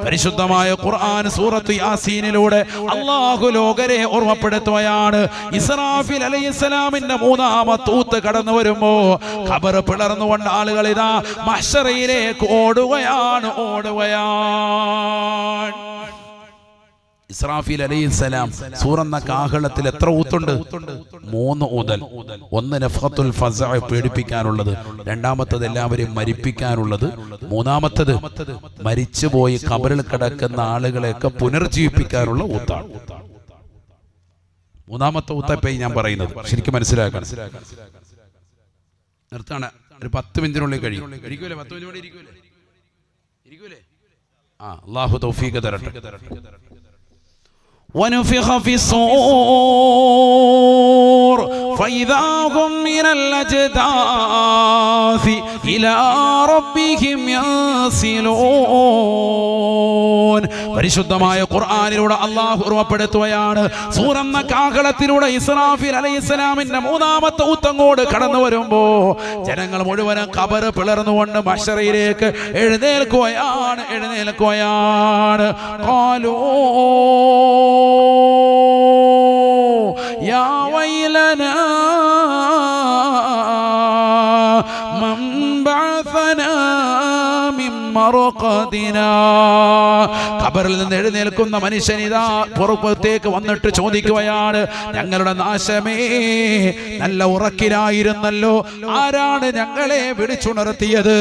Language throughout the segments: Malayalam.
പരിശുദ്ധമായ ഖുർആൻ സൂറത്ത് യാസീനിലൂടെ അല്ലാഹു ലോകരെ ഓർമ്മപ്പെടുത്തുകയാണ്. ഇസ്രാഫീൽ അലൈഹിസ്സലാമിന്റെ മൂന്നാമത്തെ ഊത്ത് കടന്നു വരുമ്പോ ഖബർ പിളർന്നുകൊണ്ട് ആളുകൾ ഇതാ മഹ്ശറയിലേക്ക് ഓടുകയാണ്. ഇസ്രാഫീൽ അലൈഹിസ്സലാം സൂറന്ന കാഹളത്തിൽ എത്ര ഊത്തുണ്ട്? 3 ഊതൽ. ഒന്ന് നഫ്ഖത്തുൽ ഫസഅ പേടിപ്പിക്കാനുള്ളത്, രണ്ടാമത്തത് എല്ലാവരെയും മരിപ്പിക്കാനുള്ളത്, മൂന്നാമത്തത് മരിച്ചുപോയി ഖബറിൽ കിടക്കുന്ന ആളുകളെയൊക്കെ പുനർജീവിപ്പിക്കാനുള്ള ഊത്താണ്. മൂന്നാമത്തെ ഊത്തപ്പേ ഞാൻ പറയുന്നത് ശരിക്കും മനസ്സിലാക്കണം. നിർത്താണ്, ഒരു 10 മിനിറ്റിനുള്ളിൽ കഴിയും. ഇരിക്കൂലേ? 10 മിനിറ്റ് ഇരിക്കൂലേ? അല്ലാഹു തൗഫീഖ് തരട്ടെ. ونفخ في الصور فإذا هم من الأجداث إلى ربهم ينسلون. പരിശുദ്ധമായ ഖുർആനിലൂടെ അല്ലാഹു ഓർമ്മപ്പെടുത്തുകയാണ്. സൂറന്ന കാഹളത്തിലൂടെ ഇസ്രാഫീൽ അലൈഹിസ്സലാമിന്റെ മൂന്നാമത്തെ ഊത്തങ്ങോട് കടന്നു വരുമ്പോ ജനങ്ങൾ മുഴുവനും ഖബർ പിളർന്നുകൊണ്ട് മഹ്ശറയിലേക്ക് എഴുന്നേൽക്കുകയാണ്. ഖാലൂ യാ വൈലനാ മൻ ബഅസനാ മിൻ മർഖദിനാ. ഖബറിൽ നിന്ന് എഴുന്നേൽക്കുന്ന മനുഷ്യൻ ഇതാ പുറത്തേക്ക് വന്നിട്ട് ചോദിക്കുകയാണ്, ഞങ്ങളുടെ നാശമേ, നല്ല ഉറക്കിലായിരുന്നല്ലോ, ആരാണ് ഞങ്ങളെ വിളിച്ചുണർത്തിയത്?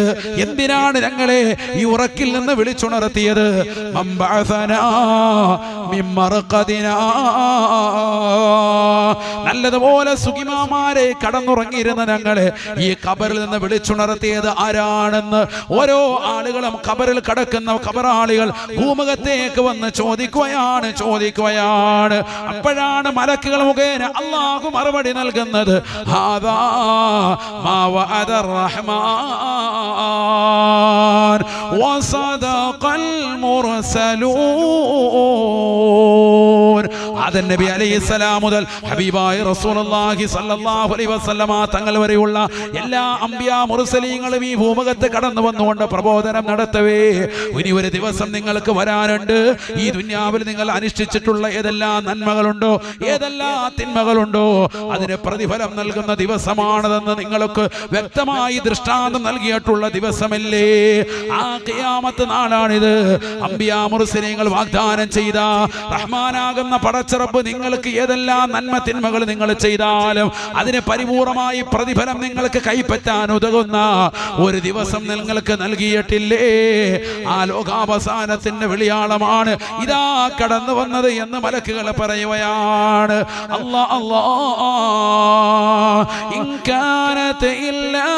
എന്തിനാണ് ഞങ്ങളെ ഈ ഉറക്കിൽ നിന്ന് വിളിച്ചുണർത്തിയത്? മൻ ബഅസനാ മിൻ മർഖദിനാ. നല്ലതുപോലെ സുഖിമാമാരെ കടന്നുറങ്ങിയിരുന്ന ഞങ്ങളെ ഈ ഖബറിൽ നിന്ന് വിളിച്ചുണർത്തിയത് ആരാണെന്ന് ഓരോ ആളുകളും ഖബറിൽ കിടക്കുന്ന ഖബറാളികൾ ഭൂമുഖത്തേക്ക് വന്ന് ചോദിക്കുകയാണ്. അപ്പോഴാണ് മലക്കുകൾ മുഖേന അല്ലാഹു മറുപടി നൽകുന്നത്, ഹാദാ മാ വഅദർ റഹ്മാൻ വസദഖൽ മുർസലൂൻ. ആദം നബി അലൈഹിസ്സലാം മുതൽ ഹബീബായ റസൂലുള്ളാഹി സ്വല്ലല്ലാഹു അലൈഹി വസല്ലമ തങ്ങൾ വരെയുള്ള എല്ലാ അംബിയാ മുർസലീങ്ങളും ഈ ഭൂമുഖത്ത് കടന്നു വന്നുകൊണ്ട് പ്രബോധനം നടത്തവേ, ഇനി ഒരു ദിവസം നിങ്ങൾക്ക് വരാനുണ്ട്. ഈ ദുനിയാവിൽ നിങ്ങൾ അനുഷ്ഠിച്ചിട്ടുള്ള ഏതെല്ലാം നന്മകളുണ്ടോ, ഏതെല്ലാം തിന്മകളുണ്ടോ, അതിന് പ്രതിഫലം നൽകുന്ന ദിവസമാണതെന്ന് നിങ്ങൾക്ക് വ്യക്തമായി ദൃഷ്ടാന്തം നൽകിയിട്ടുള്ള ദിവസമല്ലേ? ആ ഖിയാമത്ത് നാളാണിത്. അംബിയാ മുർസലീങ്ങൾ വാഗ്ദാനം ചെയ്ത റഹ്മാനാകുന്ന പടച്ചറബ്ബ് നിങ്ങൾക്ക് ഏതെല്ലാം നന്മ തിന്മകൾ നിങ്ങൾ ചെയ്താലും അതിന് പരിപൂർണമായി പ്രതിഫലം നിങ്ങൾക്ക് കൈപ്പറ്റാൻ ഉതകുന്ന ഒരു ദിവസം നിങ്ങൾക്ക് നൽകിയിട്ടില്ലേ? ആ ലോകാവസാനത്തിന്റെ വിളിയാളമാണ് ഇതാ കടന്നു വന്നത് എന്ന് മലക്കുകൾ പറയുകയാണ്. അല്ലാ ഇൻ കാനത ഇല്ലാ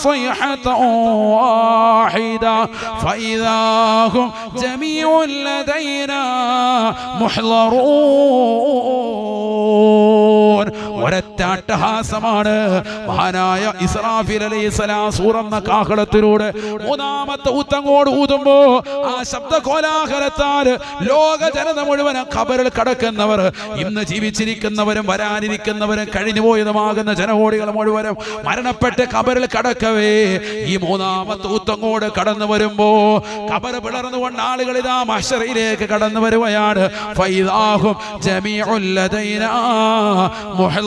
സ്വയ്ഹതൻ വാഹിദ ഫഇദാ ഹും ജമീഉൻ ലദൈനാ മുഹ്ളറൂൻ. ഒരൊറ്റ അട്ടഹാസമാണ് മഹാനായ ഇസ്രാഫീൽ അലൈഹിസ്സലാം സൂറന്ന കാഹളത്തിലൂടെ മൂന്നാമത്തെ ഊത്തങ്ങോട് ഊതുമ്പോ ആ ശബ്ദ കോലാഹലത്താൽ ലോക ജനത മുഴുവൻ ഖബറിൽ കടക്കുന്നവർ, ഇന്ന് ജീവിച്ചിരിക്കുന്നവരും വരാനിരിക്കുന്നവരും കഴിഞ്ഞുപോയതുമാകുന്ന ജനകോടികൾ മുഴുവനും മരണപ്പെട്ട് ഖബറിൽ കടക്കവേ ഈ മൂന്നാമത്തെ ഊത്തങ്ങോട് കടന്നു വരുമ്പോ ഖബർ പിളർന്നുകൊണ്ട് ആളുകൾ ഇതാ മഹ്ശറയിലേക്ക് കടന്നു വരുകയാണ്. ഫൈദാഹും ജമീഉൻ ലദൈനാ മുഹ്ളറൂൻ.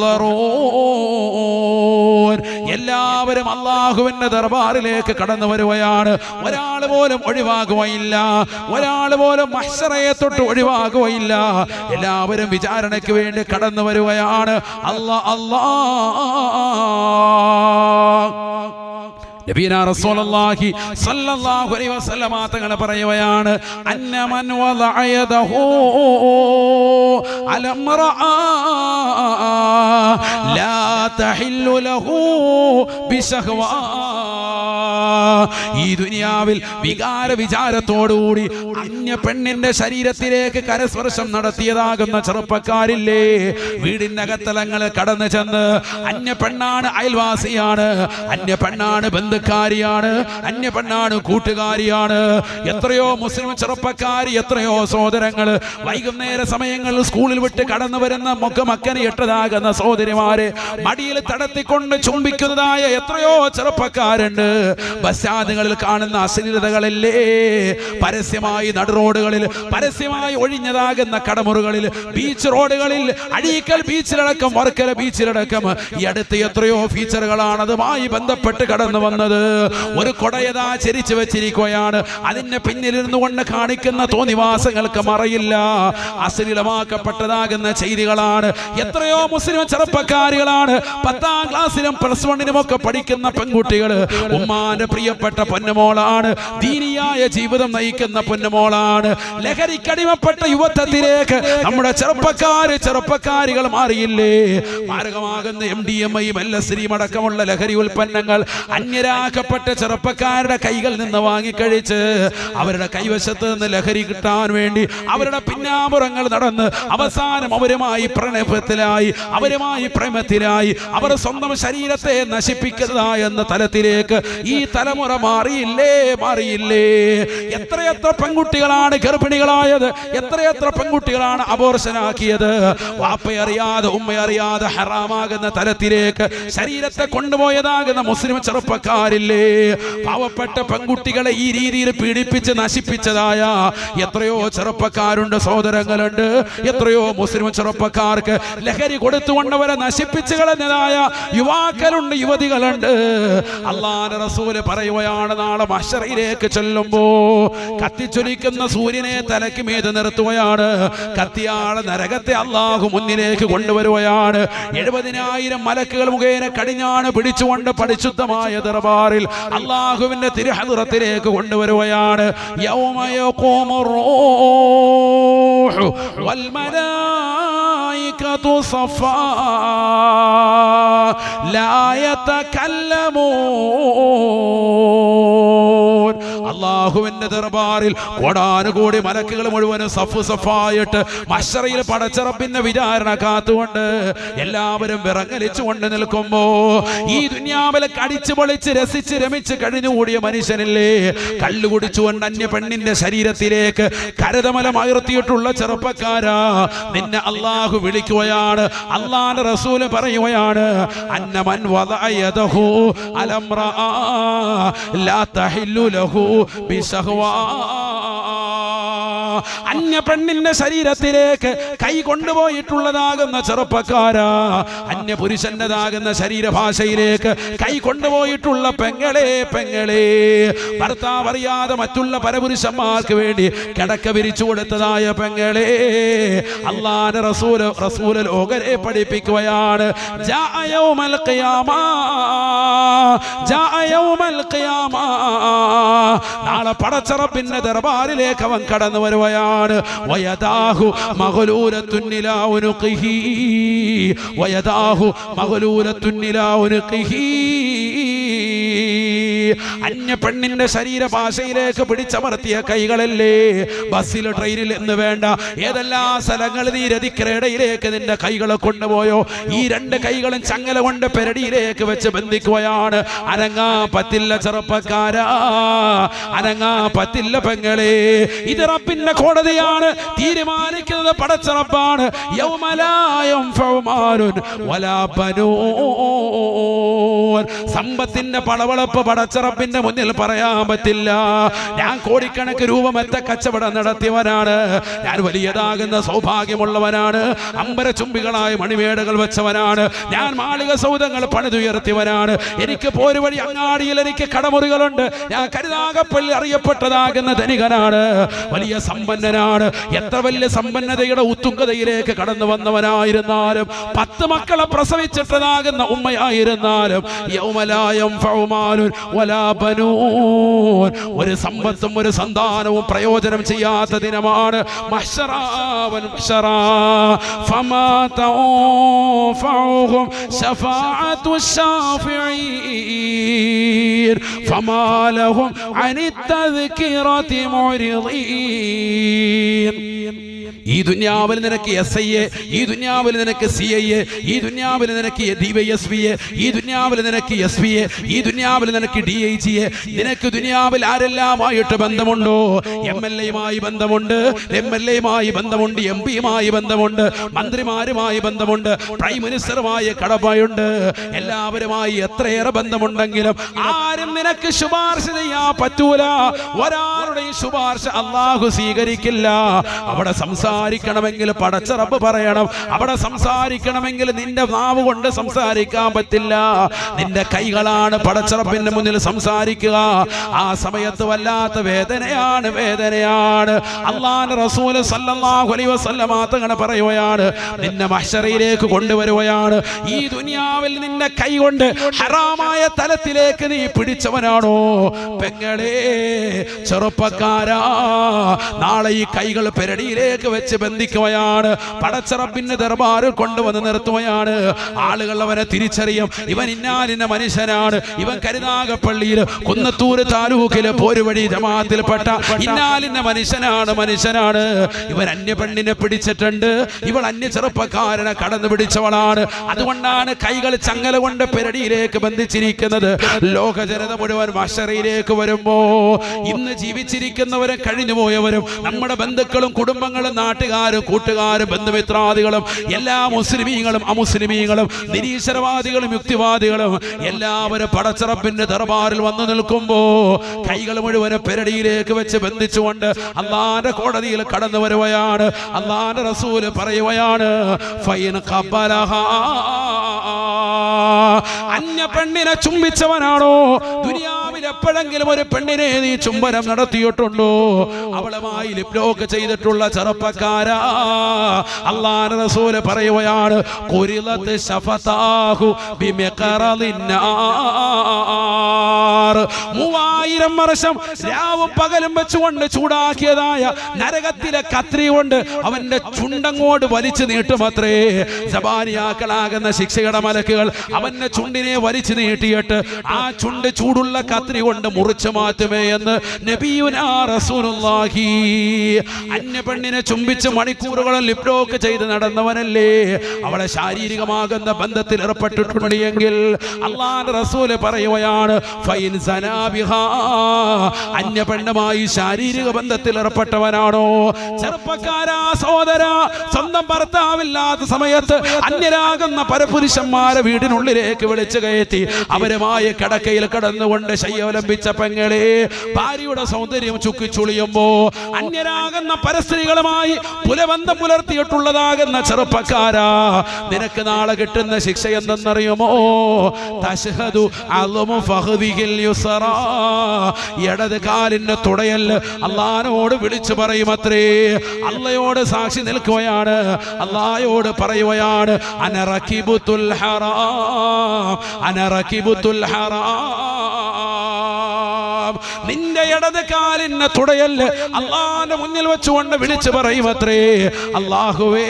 എല്ലാവരും അല്ലാഹുവിന്റെ ദർബാറിലേക്ക് കടന്നു വരുകയാണ്. ഒരാൾ പോലും ഒഴിവാകുകയില്ല, ഒരാൾ പോലും മഹ്ശറയെ തൊട്ട് ഒഴിവാകുകയില്ല. എല്ലാവരും വിചാരണയ്ക്ക് വേണ്ടി കടന്നു വരുകയാണ്. നബിയനാ റസൂലുള്ളാഹി സ്വല്ലല്ലാഹു അലൈഹി വസല്ലമ തങ്ങൾ പറയുകയാണ്, അന്നമൻ വദഅ യദഹു അലംറഅ ലാ തഹില്ലു ലഹു ബിശഹ്വ. ഈ ദുനിയാവിൽ വികാര വിചാരത്തോടുകൂടി അന്യ പെണ്ണിന്റെ ശരീരത്തിലേക്ക് കരസ്പർശം നടത്തിയതാകുന്ന ചെറുപ്പക്കാരില്ലേ, വീടിന്റെ അകത്തലങ്ങൾ കടന്നു ചെന്ന് അന്യ പെണ്ണാണ്, അയൽവാസിയാണ്, അന്യ പെണ്ണാണ്, ബന്ധു ബന്ധുക്കാരിയാണ്, അന്യ പെണ്ണാണ്, കൂട്ടുകാരിയാണ്. എത്രയോ മുസ്ലിം ചെറുപ്പക്കാരി, എത്രയോ സഹോദരങ്ങൾ വൈകുന്നേര സമയങ്ങളിൽ സ്കൂളിൽ വിട്ട് കടന്നു വരുന്ന മക്കനെ എട്ടതാകുന്ന സഹോദരിമാരെ മടിയിൽ തടത്തിക്കൊണ്ട് ചുംബിക്കുന്നതായ എത്രയോ ചെറുപ്പക്കാരുണ്ട്. ബസ് സ്റ്റാൻഡുകളിൽ കാണുന്ന അശ്ലീലതകളല്ലേ പരസ്യമായി നടുറോഡുകളിൽ, പരസ്യമായി ഒഴിഞ്ഞതാകുന്ന കടമുറികളിൽ, ബീച്ച് റോഡുകളിൽ, അഴീക്കൽ ബീച്ചിലടക്കം, വർക്കല ബീച്ചിലടക്കം ഈ അടുത്ത് എത്രയോ ഫീച്ചറുകളാണ് അതുമായി ബന്ധപ്പെട്ട് കടന്നു വന്നത്. ഒരു കൊടയതാ ചരിച്ചു വെച്ചിരിക്കുകയാണ്. അതിന്റെ പിന്നിലിരുന്നു കൊണ്ട് കാണിക്കുന്ന തോന്നിവാസങ്ങൾക്ക് മറയില്ല. അശ്ലീലമാക്കപ്പെട്ടതാകുന്ന ചെയ്തികളാണ്. എത്രയോ മുസ്ലിം ചെറുപ്പക്കാരികളാണ് 10ാം ക്ലാസ്സിലും പ്ലസ് 1-നും ഒക്കെ പഠിക്കുന്ന പെൺകുട്ടികൾ. ഉമ്മാന്റെ പ്രിയപ്പെട്ട പൊന്നുമോളാണ്, ദീനിയായ ജീവിതം നയിക്കുന്ന പൊന്നുമോളാണ്. ലഹരിക്കടിമപ്പെട്ട യുവത്വത്തിലേക്ക് നമ്മുടെ ചെറുപ്പക്കാരികൾ മാറിയില്ലേ? മാരകമാകുന്ന MDMA-യും LSD-യും അടക്കമുള്ള ലഹരി ഉൽപ്പന്നങ്ങൾ അന്യരാക്കപ്പെട്ട ചെറുപ്പക്കാരുടെ കൈകൾ നിന്ന് വാങ്ങിക്കഴിച്ച് അവരുടെ കൈവശത്ത് നിന്ന് ലഹരി കിട്ടാൻ വേണ്ടി അവരുടെ പിന്നാമ്പുറങ്ങൾ നടന്ന് അവസാനം അവരുമായി പ്രണയത്തിലായി, അവരുമായി പ്രേമത്തിലായി, അവർ സ്വന്തം ശരീരത്തെ നശിപ്പിക്കുന്നതായെന്ന തലത്തിലേക്ക് ഈ തലമുറ മാറിയില്ലേ? എത്രയെത്ര പെൺകുട്ടികളാണ് ഗർഭിണികളായത്, എത്രയെത്ര പെൺകുട്ടികളാണ് അബോർഷനാക്കിയത്. വാപ്പയറിയാതെ ഉമ്മയറിയാതെ ഹറാമാകുന്ന തലത്തിലേക്ക് ശരീരത്തെ കൊണ്ടുപോയതാകുന്ന മുസ്ലിം ചെറുപ്പക്കാരില്ലേ? പാവപ്പെട്ട പെൺകുട്ടികളെ ഈ രീതിയിൽ പീഡിപ്പിച്ച് നശിപ്പിച്ചതായ എത്രയോ ചെറുപ്പക്കാരുണ്ട്, സഹോദരങ്ങളുണ്ട്. എത്രയോ മുസ്ലിം ചെറുപ്പക്കാർക്ക് ലഹരി കൊടുത്തുകൊണ്ടവരെ നശിപ്പിച്ചു കളഞ്ഞതായ യുവാക്കളുണ്ട്, യുവതികളുണ്ട്. അല്ലാഹുവിന്റെ റസൂല് പറയുകയാണ്, നാളെ മഹ്ശറിലേക്ക് ചെല്ലുമ്പോ കത്തിച്ചൊലിക്കുന്ന സൂര്യനെ തലയ്ക്ക് മീതെ നിർത്തുകയാണ്. കത്തിയാളെ നരകത്തെ അല്ലാഹു മുന്നിലേക്ക് കൊണ്ടുവരുകയാണ്. 70,000 മലക്കുകൾ മുഖേന കടിഞ്ഞാണ് പിടിച്ചുകൊണ്ട് പരിശുദ്ധമായ ദർബാറിൽ അല്ലാഹുവിന്റെ തിരുഹദ്റത്തിലേക്ക് കൊണ്ടുവരുകയാണ്. യൗമ യഖൂമുർ റൂഹു വൽ മലായികതു സഫാ ലാ യതകല്ലമൂൻ. അല്ലാഹുവിന്റെ ദർബാറിൽ കോടാനുകോടി മലക്കുകൾ മുഴുവനും സഫായിട്ട് മഹ്ശറിൽ പടച്ച റബ്ബിന്റെ വിചാരണ കാത്തുകൊണ്ട് എല്ലാവരും വിറങ്ങലിച്ചുകൊണ്ട് നിൽക്കുമ്പോ ഈ ദുനിയാവിലെ കടിച്ചു പൊളിച്ച് രസിച്ച് രമിച്ച് കഴിഞ്ഞുകൂടിയ മനുഷ്യനില്ലേ, കള്ളു കുടിച്ചുകൊണ്ട് അന്യ പെണ്ണിന്റെ ശരീരത്തിലേക്ക് കരതമലം അയർത്തിയിട്ടുള്ള ചെറുപ്പക്കാരാ, നിന്നെ അല്ലാഹു വിളിക്കുകയാണ്. അല്ലാഹുവിന്റെ റസൂല് പറയുകയാണ്, അന്നമൻ വദഅയദഹു അലംറാ ലാ തഹില്ലു ലഹു ബിശഹ്വാ. അന്യ പെണ്ണിന്റെ ശരീരത്തിലേക്ക് കൈ കൊണ്ടുപോയിട്ടുള്ളതാകുന്ന ചെറുപ്പക്കാരാ, അന്യ പുരുഷന്റേതാകുന്ന ശരീരഭാഷയിലേക്ക് കൈ കൊണ്ടുപോയിട്ടുള്ള പെങ്ങളെ, ഭർത്താവ് അറിയാതെ മറ്റുള്ള പരപുരുഷന്മാർക്ക് വേണ്ടി കിടക്ക വിരിച്ചു കൊടുത്തതായ പെങ്ങളെ, അല്ലാഹുവിന്റെ റസൂല് ലോകരെ പഠിപ്പിക്കുകയാണ്. ജാഅ യൗമൽ ഖിയാമ, നാളെ പടച്ച റബ്ബിന്റെ ദർബാറിലേക്ക് അവൻ കടന്നു വരുകയാണ്. വയദാഹു മഗ്ലൂലത്തുൻ ഇലാ ഉനുഖിഹി, വയദാഹു മഗ്ലൂലത്തുൻ ഇലാ ഉനുഖിഹി. അന്യ പെണ്ണിന്റെ ശരീരഭാഷയിലേക്ക് പിടിച്ചമർത്തിയ കൈകളല്ലേ ബസ്സിൽ, ട്രെയിനിൽ എന്ന് വേണ്ട ഏതെല്ലാം സ്ഥലങ്ങളിൽ നീ രതിക്കിടയിലേക്ക് നിന്റെ കൈകളെ കൊണ്ടുപോയോ, ഈ 2 കൈകളും ചങ്ങല കൊണ്ട് പെരടിയിലേക്ക് വെച്ച് ബന്ധിക്കുകയാണ്. അനങ്ങാ പറ്റില്ല ചെറുപ്പക്കാരാ, അനങ്ങാ പറ്റില്ല പെങ്ങളെ. ഇത് റബ്ബിന്റെ കോടതിയാണ്, തീരുമാനിക്കുന്നത് പടച്ച റബ്ബാണ്. യൗമ ലാ യൻഫഉ മാലുൻ വലാ ബനൂൻ. സമ്പത്തിന്റെ പളവളപ്പ് പടച്ച റബ്ബിന്റെ മുന്നിൽ പറയാൻ പറ്റില്ല. ഞാൻ കോടിക്കണക്ക് രൂപ മെത്ത കച്ചവടം നടത്തിയവനാണ്, ഞാൻ വലിയതാകുന്ന സൗഭാഗ്യമുള്ളവനാണ്, അമ്പരചുംബികളായ മണിമേടകൾ വെച്ചവനാണ്, ഞാൻ മാളിക സൗധങ്ങൾ പണിതുയർത്തിയവനാണ്, എനിക്ക് പോരുവഴി അങ്ങാടിയിൽ എനിക്ക് കടമുറികളുണ്ട്, ഞാൻ കരുനാഗപ്പള്ളി അറിയപ്പെട്ടതാകുന്ന ധനികനാണ്, വലിയ സമ്പന്നനാണ്. എത്ര വലിയ സമ്പന്നതയുടെ ഉത്തുംഗതയിലേക്ക് കടന്നു വന്നവനായിരുന്നാലും, 10 മക്കളെ പ്രസവിച്ചിട്ടതാകുന്ന ഉമ്മയായിരുന്നാലും, യൗമ ലാ യൻഫഉ മാലുൻ വലാ ബനൂൻ, ഒരു സമ്പത്തും ഒരു സന്താനവും പ്രയോജനം ചെയ്യാത്ത ദിനമാണ് മഹ്ശറ. ഫമാ തൻഫഉഹും ശഫാഅത്തു ശാഫിഈൻ ഫമാ ലഹും അനി തദ്കിറതി മുഅ്രിദീൻ. ഈ ദുനിയാവിൽ നിനക്ക് SIA, ഈ ദുനിയാവിൽ നിനക്ക് CIA, ഈ ദുനിയാവിൽ നിനക്ക് DYSPA, ഈ ദുനിയാവിൽ നിനക്ക് SPA, ഈ ദുനിയാവിൽ നിനക്ക് DIGA. നിനക്ക് ദുനിയാവിൽ ആരെല്ലാമായിട്ട് ബന്ധമുണ്ടോ? MLAയുമായി ബന്ധമുണ്ട്, MLAയുമായി ബന്ധമുണ്ട്, MP-യുമായി ബന്ധമുണ്ട്, മന്ത്രിമാരുമായി ബന്ധമുണ്ട്, പ്രൈം മിനിസ്റ്ററുമായി കടമയുണ്ട്. എല്ലാവരുമായി എത്രയേറെ ബന്ധമുണ്ടെങ്കിലും ആരും നിനക്ക് ശുപാർശ ചെയ്യാൻ പറ്റൂല. ഒരാളുടെയും ശുപാർശ അല്ലാഹു സ്വീകരിക്കില്ല. അവിടെ സംസാരിക്കണമെങ്കിൽ പടച്ച റബ്ബ് പറയണം. അവിടെ സംസാരിക്കണമെങ്കിൽ നിന്റെ നാവ് കൊണ്ട് സംസാരിക്കാൻ പറ്റില്ല. നിന്റെ കൈകളാണ് പടച്ച റബ്ബിന്റെ മുന്നിൽ സംസാരിക്കുക. ആ സമയത്ത് വല്ലാത്ത വേദനയാണ്. അല്ലാഹുവിന്റെ റസൂൽ സല്ലല്ലാഹു അലൈഹി വസല്ലം തങ്ങൾ പറയുകയാണ്, നിന്നെ മഹ്ശറിലേക്ക് കൊണ്ടുവരുകയാണ്. ഈ ദുനിയാവിൽ നിന്റെ കൈ കൊണ്ട് ഹറാമായ തലത്തിലേക്ക് നീ പിടിച്ചവനാണോ? പെങ്ങളെ, ചെറുപ്പക്കാരാ, നാളെ ഈ കൈകൾ പെരടിയിലേക്ക് വെച്ച് ബന്ധിക്കുകയാണ്. പടച്ച റബ്ബിന്റെ ദർബാറിൽ കൊണ്ടുവന്ന് നിർത്തുകയാണ്. ആളുകൾ അവനെ തിരിച്ചറിയും. ഇവൻ ഇന്നാലിന്റെ മനുഷ്യനാണ്. ഇവൻ കരുനാഗപ്പള്ളിയിൽ കുന്നത്തൂർ താലൂക്കിലെ പോരുവഴി ജമാഅത്തിൽപ്പെട്ട ഇന്നാലിന്റെ മനുഷ്യനാണ്. ഇവൻ അന്യ പെണ്ണിനെ പിടിച്ചിട്ടുണ്ട്. ഇവൾ അന്യ ചെറുപ്പക്കാരനെ കടന്നു പിടിച്ചവളാണ്. അതുകൊണ്ടാണ് കൈകൾ ചങ്ങല കൊണ്ട് പെരടിയിലേക്ക് ബന്ധിച്ചിരിക്കുന്നത്. ലോക ജനത മുഴുവൻ മഹ്ശറിലേക്ക് വരുമ്പോ ഇന്ന് ജീവിച്ചിരിക്കുന്നവരും കഴിഞ്ഞുപോയവരും നമ്മുടെ ബന്ധുക്കളും കുടുംബങ്ങളും നാട്ടുകാരും കൂട്ടുകാരും ബന്ധുമിത്രാദികളും എല്ലാ മുസ്ലിമീങ്ങളും അമുസ്ലിമീങ്ങളും നിരീശ്വരവാദികളും യുക്തിവാദികളും എല്ലാവരും പടച്ച റബ്ബിന്റെ ദർബാറിൽ വന്നു നിൽക്കുമ്പോ കൈകൾ മുഴുവൻ പെരടിയിലേക്ക് വെച്ച് ബന്ധിച്ചുകൊണ്ട് അല്ലാഹുവിന്റെ കോടതിയിൽ കടന്നു വരുകയാണ്. അല്ലാഹുവിന്റെ റസൂൽ പറയുകയാണ്, ഫൈൻ ഖബലഹാ, അന്യ പെണ്ണിനെ ചുംബിച്ചവനാണോ? ദുനിയാവിൽ എപ്പോഴെങ്കിലും ഒരു പെണ്ണിനെ നീ ചുംബനം നടത്തിയിട്ടുണ്ടോ? അവളുമായി ലിപ്ലോക്ക് ചെയ്തിട്ടുള്ള ചെറുപ്പക്കാരാ, അല്ലാഹുവിന്റെ റസൂൽ പറയുകയാണ്, ഖുരിലത് ശഫതാഹു ബിമിഖറലിന്നാർ, 3000 വർഷം രാവും പകലും വെച്ചുകൊണ്ട് ചൂടാക്കിയതായ നരകത്തിലെ കത്രി കൊണ്ട് അവന്റെ ചുണ്ടങ്ങോട് വലിച്ചു നീട്ടുമത്രേ. സബാനിയാക്കളാകുന്ന ശിക്ഷയുടെ മലക്കുകൾ അവന്റെ ചുണ്ടിനെ വലിച്ചു നീട്ടിയിട്ട് ആ ചുണ്ട് ചൂടുള്ള കത്രി കൊണ്ട് മുറിച്ചു മാറ്റുമേ എന്ന് നബിയുനാ റസൂലുള്ളാഹി. അന്യ പെണ്ണിനെ ചുംബിച്ച് മണിക്കൂറുകളും ലിപ്ലോക്ക് ചെയ്ത് നടന്നവനല്ലേ അവളെ ശാരീരികമാകുന്ന ബന്ധത്തിൽ ഏർപ്പെട്ടിട്ടുണ്ട് എങ്കിൽ അല്ലാഹുവിന്റെ റസൂൽ പറയുകയാണ്, ഫൈൻ സനാ ബിഹാ, അന്യ പെണ്ണുമായി ശാരീരിക ബന്ധത്തിൽ ഏർപ്പെട്ടവനാണോ? ചെറുപ്പക്കാരാ, സഹോദര, സ്വന്തം ഭർത്താവില്ലാത്ത സമയത്ത് അന്യരാകുന്ന പരപുരുഷന്മാരെ വീടിനുള്ളിലേക്ക് വിളിച്ചു കയറ്റി അവരുമായി കിടക്കയിൽ കടന്നുകൊണ്ട് ശയ്യവലംബിച്ച പെങ്ങളെ, ഭാര്യയുടെ സൗന്ദര്യം ചുക്കിച്ചുളിയുമ്പോ അന്യരാകുന്ന പരസ്ത്രീകളുമായി പുലബന്ധം പുലർത്തിയിട്ടുള്ളതാകുന്ന ചെറുപ്പക്കാരാ, നിനക്ക് നാളെ കിട്ടുന്ന ശിക്ഷ എന്തെന്നറിയുമോ? തശ്ഹദു അൽമു ഫഖദിഹിൽ യുസ്റാ, ഇടത് കാലിന്റെ തുടയല് അല്ലാഹുവോട് വിളിച്ചു പറയുമത്രേ. അല്ലാഹുവോട് സാക്ഷി നിൽക്കുകയാണ്. അല്ലാഹുവോട് പറയുകയാണ്, അന റകിബുത്തുൽ ഹറാം, അന റകിബുത്തുൽ ഹറാം. നിന്റെ ഇടത് കാലിന്റെ തുടയല് അല്ലാഹുവിന്റെ മുന്നിൽ വെച്ചുകൊണ്ട് വിളിച്ചു പറയുമത്രേ, അല്ലാഹുവേ,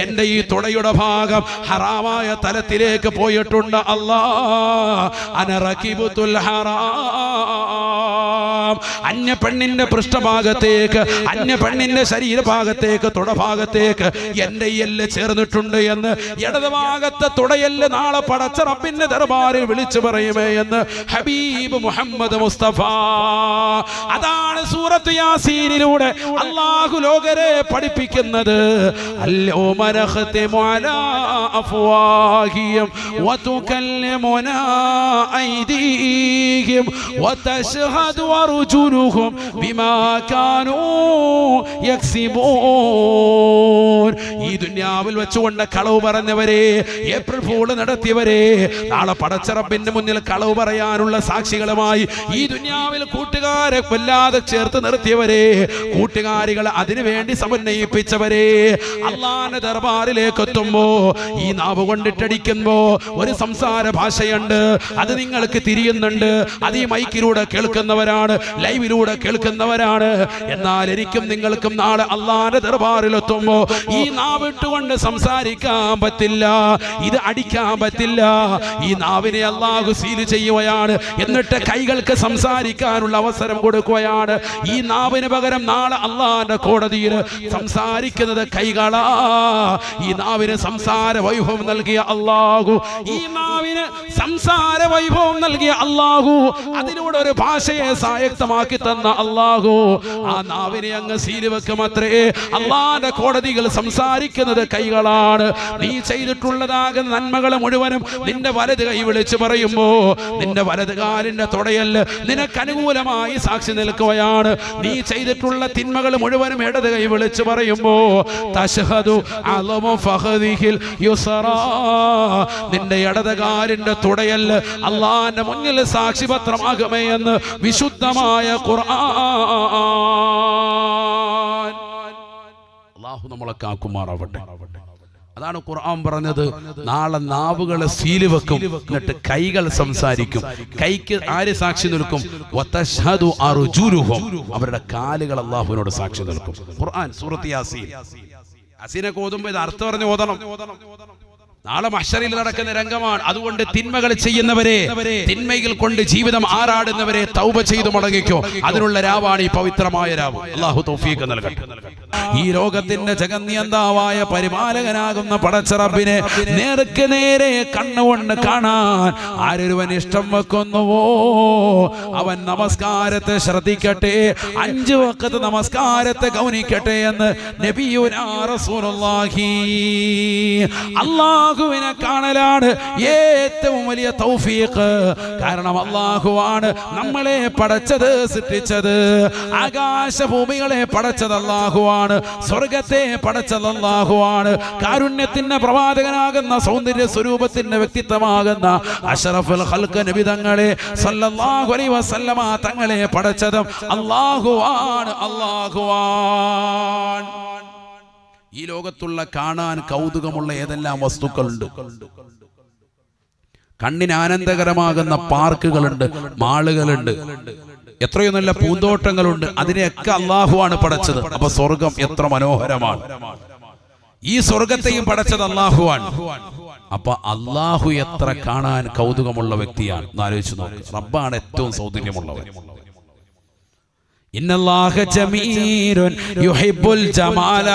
എന്റെ ഈ തുടയുടെ ഭാഗം ഹറാമായ തലത്തിലേക്ക് പോയിട്ടുണ്ട്. അല്ലാഹ്, അന റകിബുത്തുൽ ഹറാം. അന്യ പെണ്ണിന്റെ പൃഷ്ഠഭാഗത്തേക്ക്, അന്യ പെണ്ണിന്റെ ശരീരഭാഗത്തേക്ക്, തുടഭാഗത്തേക്ക് എന്റെ എല്ല് ചേർന്നിട്ടുണ്ട് എന്ന് ഇടത് ഭാഗത്തെ തുടയല്ല് നാളെ പടച്ച റബ്ബിന്റെ ദർബാറിൽ വിളിച്ചു പറയുമേ എന്ന് ഹബീബ് മുഹമ്മദ് മുസ്തഫ. അതാണ് സൂറത്ത് യാസീനിലൂടെ അല്ലാഹു ലോകരെ പഠിപ്പിക്കുന്നത്. അൽയൗമ നഖ്തിമു അലാ അഫ്വാഹിഹിം വതുകല്ലിമുനാ ഐദീഹിം വതശ്ഹദു അർജുലുഹും ബിമാ കാനൂ യക്സിബൂൻ. ഈ ദുനിയാവിൽ വെച്ചുകൊണ്ട് കളവ് പറഞ്ഞവരെ, ഏപ്രിൽ ഫൂൾ നടത്തിയവരെ, നാളെ പടച്ച റബ്ബിന്റെ മുന്നിൽ കളവ് പറയാനുള്ള സാക്ഷികളുമായി ഈ ദുനിയാവിൽ കൂട്ടുകാരെ കൊല്ലാതെ ചേർത്ത് നിർത്തിയവരെ, കൂട്ടുകാരികൾ അതിനുവേണ്ടി സമന്വയിപ്പിച്ചവരെ, അല്ലാഹുവിന്റെ ദർബാറിലേക്ക് എത്തുമ്പോ ഈ നാവ് കൊണ്ടിട്ടടിക്കുമ്പോ ഒരു സംസാര ഭാഷയുണ്ട്. അത് നിങ്ങൾക്ക് തിരിയുന്നുണ്ട്. അത് ഈ മൈക്കിലൂടെ കേൾക്കുന്നവരാണ്, ലൈവിലൂടെ കേൾക്കുന്നവരാണ്. എന്നാൽ എനിക്കും നിങ്ങൾക്കും നാളെ അല്ലാഹുവിന്റെ ദർബാറിൽ എത്തുമ്പോ ഈ നാവ് നാവിട്ടുകൊണ്ട് സംസാരിക്കാൻ പറ്റില്ല, ഇത് അടിക്കാൻ പറ്റില്ല. ഈ നാവിനെ അല്ലാഹു സീല് ചെയ്യുകയാണ്. എന്നിട്ട് കൈകൾക്ക് സംസാരിക്കാനുള്ള അവസരം കൊടുക്കുകയാണ്. ഈ നാവിന് പകരം നാളെ അല്ലാഹുവിന്റെ കോടതിയിൽ സംസാരിക്കുന്നത് കൈകളാ. ഈ നാവിന് സംസാര വൈഭവം നൽകിയ അല്ലാഹു, ഈ നാവിന് സംസാര വൈഭവം നൽകിയ അല്ലാഹു, അതിലൂടെ ഒരു ഭാഷയെ സായക്തമാക്കി തന്ന അല്ലാഹു, ആ നാവിനെ അങ്ങ് സീല് വെക്കുമത്രേ. അല്ലാഹുവിന്റെ കോടതികൾ സംസാരിക്കുന്നത് കൈകളാണ്. നീ ചെയ്തിട്ടുള്ളതാകുന്ന നന്മകൾ മുഴുവനും നിന്റെ വലത് കൈ വിളിച്ചു പറയുമ്പോ നിന്റെ വലത് കാലിന്റെ തുടയല് നിനക്ക് അനുകൂലമായി സാക്ഷി നിൽക്കുകയാണ്. നീ ചെയ്തിട്ടുള്ള തിന്മകൾ മുഴുവനും ഇടത് കൈ വിളിച്ചു പറയുമ്പോ തശ്ഹദു അലമു ഫഖദിഹിൽ യുസ്റാ, നിന്റെ ഇടത് കാലിന്റെ തുടയല് അല്ലാഹുവിന്റെ മുന്നിൽ സാക്ഷിപത്രമാകുമേ എന്ന് വിശുദ്ധമായ ഖുർആൻ. അല്ലാഹു നമ്മളെ കാക്കുമാറാവട്ടെ. അതാണ് ഖുർആൻ പറഞ്ഞത്, നാളെ നാവുകളെ സീല് വെക്കും, എന്നിട്ട് കൈകൾ സംസാരിക്കും. കൈക്ക് ആര് സാക്ഷി നിൽക്കും? വതശ്ഹദു അർജുലുഹും, അവരുടെ കാലുകൾ അല്ലാഹുവിനോട് സാക്ഷി നിൽക്കും. ഖുർആൻ സൂറത്ത് യാസീൻ. യാസീനൊക്കെ ഓതുമ്പോൾ ഇത് അർത്ഥം പറഞ്ഞ് ഓതണം. നാളെ മഹ്ശറിൽ നടക്കുന്ന രംഗമാണ്. അതുകൊണ്ട് തിന്മകൾ ചെയ്യുന്നവരെ, തിന്മകൾ കൊണ്ട് ജീവിതം ആറാടുന്നവരെ തൗബ ചെയ്തു മടങ്ങിക്കോ. അതിനുള്ള രാവാണ് ഈ പവിത്രമായ രാവ്. അല്ലാഹു തൗഫീഖ് നൽകട്ടെ. ഈ ലോകത്തിന്റെ ജഗന്നിയന്താവായ പരിപാലകനാകുന്ന പടച്ച റബ്ബിനെ നേർക്ക് നേരെ കണ്ണുകൊണ്ട് കാണാൻ ആരൊരുവൻ ഇഷ്ടം വെക്കുന്നുവോ അവൻ നമസ്കാരത്തെ ശ്രദ്ധിക്കട്ടെ, 5 വഖത്ത് നമസ്കാരത്തെ ഗൗനിക്കട്ടെ എന്ന് നബിയുനാ റസൂലുള്ളാഹി. അല്ലാഹുവിനെ കാണലാണ് ഏറ്റവും വലിയ തൗഫീഖ്. കാരണം അല്ലാഹുവാണ് നമ്മളെ പടച്ചത്, സൃഷ്ടിച്ചത്. ആകാശഭൂമികളെ പടച്ചത് അല്ലാഹുവാണ്, സ്വർഗത്തെ പടച്ചത് അല്ലാഹുവാണ്. കാരുണ്യത്തിന്റെ പ്രവാചകനാകുന്ന സൗന്ദര്യ സ്വരൂപത്തിന്റെ വ്യക്തിത്വമാകുന്ന അഷ്റഫുൽ ഖൽഖ് നബി തങ്ങളെ സല്ലല്ലാഹു അലൈഹി വസല്ലമ തങ്ങളെ പടച്ചതും അല്ലാഹുവാണ്. അല്ലാഹുവാൻ. ഈ ലോകത്തുള്ള കാണാൻ കൗതുകമുള്ള ഏതെല്ലാം വസ്തുക്കളുണ്ട്, കണ്ണിന് ആനന്ദകരമാകുന്ന പാർക്കുകളുണ്ട്, മാളുകളുണ്ട്, എത്രയോ നല്ല പൂന്തോട്ടങ്ങളുണ്ട്. അതിനെയൊക്കെ അല്ലാഹുവാണ് പടച്ചത്. അപ്പൊ സ്വർഗം എത്ര മനോഹരമാണ്. ഈ സ്വർഗത്തെയും പടച്ചത് അല്ലാഹുവാണ്. അപ്പൊ അല്ലാഹു എത്ര കാണാൻ കൗതുകമുള്ള വ്യക്തിയാണ്. ആലോചിച്ചു നോക്ക്. റബ്ബാണ് ഏറ്റവും സൗന്ദര്യമുള്ളവൻ. ഇന്നല്ലാഹ ജമീലുൻ യുഹിബ്ബുൽ ജമാല.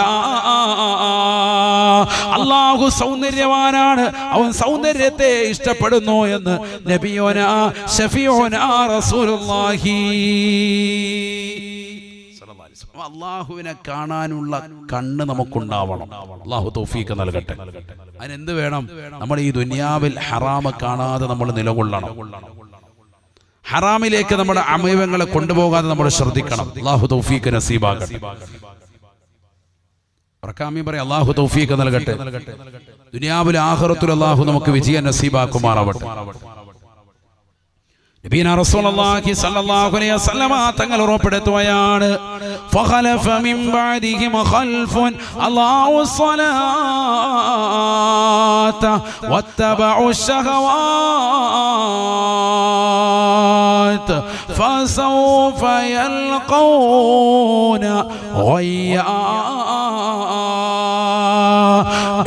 അല്ലാഹു സൗന്ദര്യവാനാണ്, അവൻ സൗന്ദര്യത്തെ ഇഷ്ടപ്പെടുന്നു എന്ന് നബിയോനാ ശഫീഉനാ റസൂലുള്ളാഹി. അല്ലാഹുവിനെ കാണാനുള്ള കണ്ണ് നമുക്കുണ്ടാവണം. അല്ലാഹു തൗഫീഖ് നൽകട്ടെ. അതിനെന്ത് വേണം? നമ്മൾ ഈ ദുനിയാവിൽ ഹറാമ് കാണാതെ നമ്മൾ നിലകൊള്ളണം. ഹറാമിലേക്ക് നമ്മുടെ അവയവങ്ങളെ കൊണ്ടുപോകാതെ നമ്മൾ ശ്രദ്ധിക്കണം. അല്ലാഹു തൗഫീഖ് നസീബാകട്ടെ. റക്കാമി പറയും അല്ലാഹു തൗഫീഖ് നൽകട്ടെ. ദുനിയാവിലും ആഖിറത്തിലും അല്ലാഹു നമുക്ക് വിജയം നസീബാക്കുമാറാവട്ടെ. നബിയുനാ റസൂലുള്ളാഹി സ്വല്ലല്ലാഹു അലൈഹി വസല്ലമ തങ്ങൾ ഉറപ്പെടുത്തുകയാണ്, ഫഖലഫ മിൻ ബഅദിഹിം ഖൽഫുൻ അല്ലാഹു സ്വലാത വത്തബഉ ശഹവാത് ഫസൗഫ യൽഖൗന ഗയ്യാ.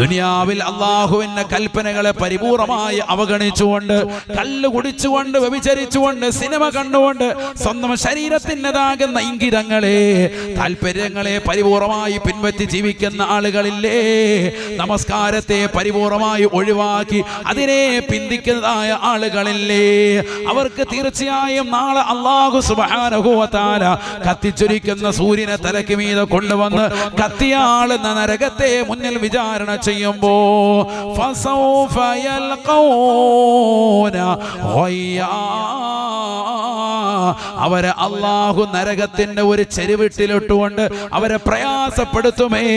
ദുനിയാവിൽ അല്ലാഹുവിന്റെ കൽപ്പനകളെ പരിപൂർണമായി അവഗണിച്ചുകൊണ്ട്, കല്ല് കുടിച്ചുകൊണ്ട്, വ്യഭിചരിച്ചുകൊണ്ട്, സിനിമ കണ്ടുകൊണ്ട്, സ്വന്തം ശരീരത്തിൻ്റെതാകുന്ന ഇംഗിതങ്ങളെ, താല്പര്യങ്ങളെ പരിപൂർണമായി പിൻപറ്റി ജീവിക്കുന്ന ആളുകളില്ലേ? നമസ്കാരത്തെ പരിപൂർണമായി ഒഴിവാക്കി അതിനെ പിന്തിക്കുന്നതായ ആളുകളില്ലേ? അവർക്ക് തീർച്ചയായും നാളെ അല്ലാഹു സുബ്ഹാനഹു വ തആല കത്തിച്ചൊരിക്കുന്ന സൂര്യനെ തലയ്ക്ക് മീതെ കൊണ്ടുവന്ന് കത്തിയാളുന്ന നരകത്തെ മുന്നിൽ വിചാരണ ചെയ്യുമ്പോ ഫസൗഫ യൽഖൗന ഗയ്യാ, അവരെ അല്ലാഹു നരകത്തിന്റെ ഒരു ചെരുവിട്ടിലിട്ടുകൊണ്ട് അവരെ പ്രയാസപ്പെടുത്തുമേ.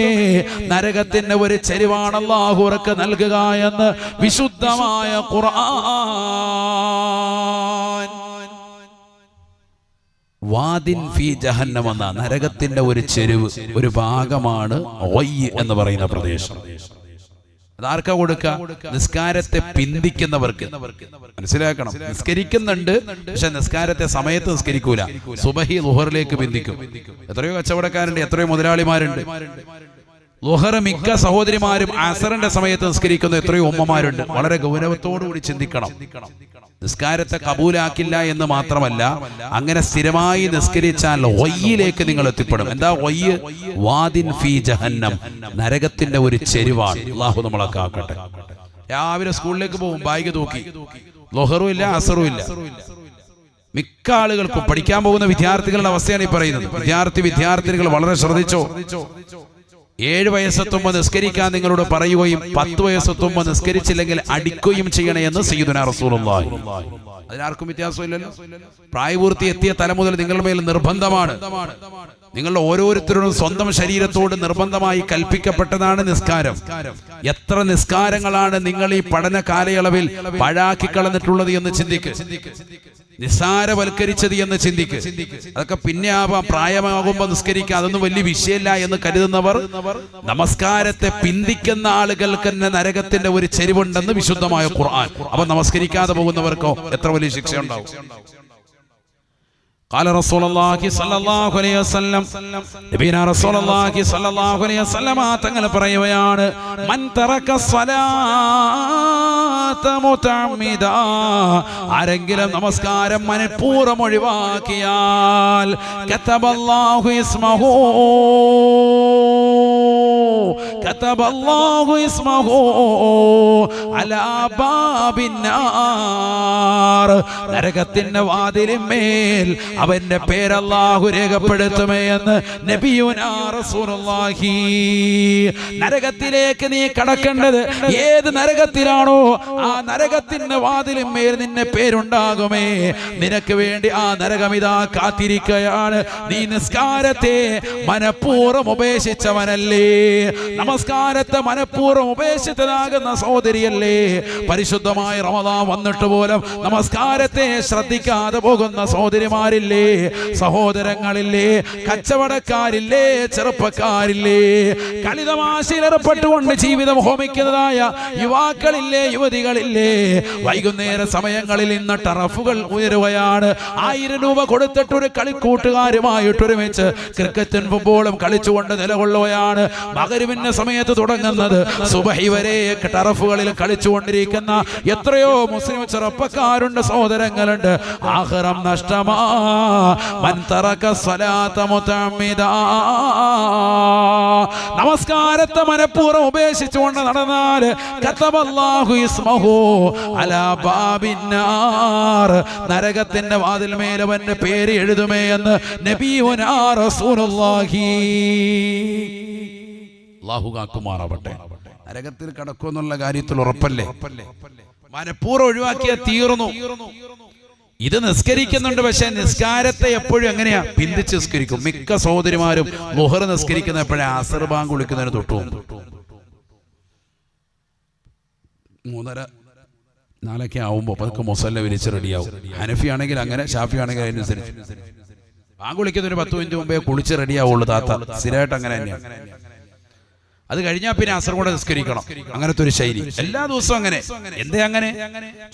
നരകത്തിന്റെ ഒരു ചെരുവാണ് അല്ലാഹു അവർക്ക് നൽകുക എന്ന് വിശുദ്ധമായ ഖുർആൻ. വാദിൻ ഫീ ജഹന്നം എന്ന നരകത്തിന്റെ ഒരു ചെരുവ്, ഒരു ഭാഗമാണ് ഗയ്യ് എന്ന് പറയുന്ന പ്രദേശം. അതാർക്കാ കൊടുക്കുക? നിസ്കാരത്തെ പിന്തിക്കുന്നവർക്ക്. മനസ്സിലാക്കണം, നിസ്കരിക്കുന്നുണ്ട് പക്ഷെ നിസ്കാരത്തെ സമയത്ത് നിസ്കരിക്കൂല. സുബഹി ളുഹറിലേക്ക് പിന്തിക്കും. എത്രയോ കച്ചവടക്കാരുണ്ട്, എത്രയോ മുതലാളിമാരുണ്ട്. ളുഹർ മിക്ക സഹോദരിമാരും അസറിന്റെ സമയത്ത് നിസ്കരിക്കുന്ന എത്രയോ ഉമ്മമാരുണ്ട്. വളരെ ഗൗരവത്തോടുകൂടി ചിന്തിക്കണം. നിസ്കാരത്തെ കബൂലാക്കില്ല എന്ന് മാത്രമല്ല, അങ്ങനെ സ്ഥിരമായി നിസ്കരിച്ചാൽ വയ്യിലേക്ക് നിങ്ങൾ എത്തിപ്പെടും. എന്താ വയ്യ്? വാദിൻ ഫീ ജഹന്നം, നരകത്തിന്റെ ഒരു ചെരുവാണ്. അല്ലാഹു നമ്മളെ കാക്കട്ടെ. രാവിലെ സ്കൂളിലേക്ക് പോകും, ബാഗ് തൂക്കി, ളുഹറും ഇല്ല അസറും ഇല്ല. മിക്ക ആളുകൾക്കും പഠിക്കാൻ പോകുന്ന വിദ്യാർത്ഥികളുടെ അവസ്ഥയാണ് ഈ പറയുന്നത്. വിദ്യാർത്ഥിനികൾ വളരെ ശ്രദ്ധിച്ചോ. 7 വയസ്സെത്തുമ്പോൾ നിസ്കരിക്കാൻ നിങ്ങളോട് പറയുകയും 10 വയസ്സെത്തുമ്പോൾ നിസ്കരിച്ചില്ലെങ്കിൽ അടിക്കുകയും ചെയ്യണേ എന്ന് സയ്യിദുനാ റസൂലുള്ളാഹി. അതിനാർക്കും വ്യത്യാസമില്ലല്ലോ. പ്രായപൂർത്തി എത്തിയ തല മുതൽ നിങ്ങളുടെ മേൽ നിർബന്ധമാണ്. നിങ്ങളുടെ ഓരോരുത്തരോടും സ്വന്തം ശരീരത്തോട് നിർബന്ധമായി കൽപ്പിക്കപ്പെട്ടതാണ് നിസ്കാരം. എത്ര നിസ്കാരങ്ങളാണ് നിങ്ങൾ ഈ പഠന കാലയളവിൽ പാഴാക്കി കളഞ്ഞിട്ടുള്ളത് എന്ന് ചിന്തിക്ക്. നിസ്സാരവൽക്കരിച്ചത് എന്ന് ചിന്തിക്ക്. അതൊക്കെ പിന്നെ ആവാം, പ്രായമാകുമ്പോൾ നിസ്കരിക്കുക, അതൊന്നും വലിയ വിഷയമല്ല എന്ന് കരുതുന്നവർ, നമസ്കാരത്തെ പിന്തിക്കുന്ന ആളുകൾക്ക് തന്നെ നരകത്തിന്റെ ഒരു ചെരിവുണ്ടെന്ന് വിശുദ്ധമായ ഖുർആൻ. അപ്പൊ നമസ്കരിക്കാതെ പോകുന്നവർക്കോ എത്ര വലിയ ശിക്ഷ ഉണ്ടാവും. قال رسول الله صلى الله عليه وسلم നബിന റസൂലുള്ളാഹി സ്വല്ലല്ലാഹു അലൈഹി വസല്ലം തങ്ങൾ പറയുകയാണ്, മൻ തറക സ്വലാത മുതഅമ്മിദ, ആരെങ്കിലും നമസ്കാരം മനഃപൂർവ്വം ഒഴിവാക്കിയാൽ കതബല്ലാഹു ഇസ്മഹു അലാ ബാബിന്നാർ, നരകത്തിന്റെ വാതിലിന്മേൽ അവന്റെ പേര് അല്ലാഹു രേഖപ്പെടുത്തുമേ എന്ന് നബിയുനാ റസൂലുള്ളാഹി. നരകത്തിലേക്ക് നീ കടക്കേണ്ടത് ഏത് നരകത്തിലാണോ ആ നരകത്തിന്റെ വാതിലിന്മേൽ നിന്നെ പേരുണ്ടാകുമേ. നിനക്ക് വേണ്ടി ആ നരകമിതാ കാത്തിരിക്കുകയാണ്. നീ നിസ്കാരത്തെ മനഃപൂർവ്വം ഉപേക്ഷിച്ചവനല്ലേ, നമസ്കാരത്തെ മനഃപൂർവ്വം ഉപേക്ഷിച്ചതാകുന്ന സഹോദരിയല്ലേ, പരിശുദ്ധമായ റമദാൻ വന്നിട്ട് പോലും നമസ്കാരത്തെ ശ്രദ്ധിക്കാതെ പോകുന്ന സഹോദരിമാരില്ലേ, സഹോദരങ്ങളില്ലേ, കച്ചവടക്കാരില്ലേ, ചെറുപ്പക്കാരില്ലേ, കളിതമാശയിൽ ഏർപ്പെട്ടുകൊണ്ട് ജീവിതം ഹോമിക്കുന്നതായ യുവാക്കളില്ലേ, യുവതികളില്ലേ, വൈകുന്നേര സമയങ്ങളിൽ ഇന്ന് ടറഫുകൾ ഉയരുകയാണ്. 1000 രൂപ കൊടുത്തിട്ട് ഒരു കളിക്കൂട്ടുകാരുമായിട്ടൊരുമിച്ച് ക്രിക്കറ്റും ഫുട്ബോളും കളിച്ചുകൊണ്ട് നിലകൊള്ളുകയാണ്. മഗ്‌രിബിന്റെ സമയത്ത് തുടങ്ങുന്നത് സുബഹി വരെ ടറഫുകളിൽ കളിച്ചുകൊണ്ടിരിക്കുന്ന എത്രയോ മുസ്ലിം ചെറുപ്പക്കാരുണ്ട്, സഹോദരങ്ങളുണ്ട്. ആഖിറം നഷ്ടമാ മൻ തറക സ്വലാത മുതഅമ്മിദാ, നമസ്കാരത്തെ മനഃപൂർവ്വം ഉപേക്ഷിച്ചുകൊണ്ട് നടന്നാൽ കതബല്ലാഹു ഇസ്മഹു അലാ ബാബിന്നാർ, നരകത്തിന്റെ വാതിൽമേൽ അവന്റെ പേര് എഴുതുമേ എന്ന് നബിയുനാ റസൂലുള്ളാഹി. അല്ലാഹു കാക്കുമാറാവട്ടെ. നരകത്തിൽ കടക്കുമെന്നുള്ള കാര്യത്തിൽ ഉറപ്പല്ലേ. മനഃപൂർവ്വം ഒഴിവാക്കിയാൽ തീർന്നു. ഇത് നിസ്കരിക്കുന്നുണ്ട്, പക്ഷെ നിസ്കാരത്തെ എപ്പോഴും എങ്ങനെയാ പിന്തിച്ച് നിസ്കരിക്കും. മിക്ക സഹോദരിമാരും ളുഹർ നിസ്കരിക്കുന്ന എപ്പോഴാ അസർ ബാങ്ക് വിളിക്കുന്നതിന് തൊട്ടു 3:30-4 ആവുമ്പോൾ പതുക്കെ മുസല്ല വിരിച്ച് റെഡിയാവും. ഹനഫി ആണെങ്കിൽ അങ്ങനെ, ഷാഫി ആണെങ്കിൽ അതിനനുസരിച്ച്. ബാങ്ക് വിളിക്കുന്ന ഒരു 10 മിനിറ്റ് മുമ്പേ കുളിച്ച് റെഡിയാവുള്ളൂ താത്ത. സ്ഥിരമായിട്ട് അങ്ങനെ തന്നെയാണ്. അത് കഴിഞ്ഞാൽ പിന്നെ അസർ കൂടെ നിസ്കരിക്കണം. അങ്ങനത്തെ ഒരു ശൈലി എല്ലാ ദിവസവും അങ്ങനെ. എന്തേ അങ്ങനെ?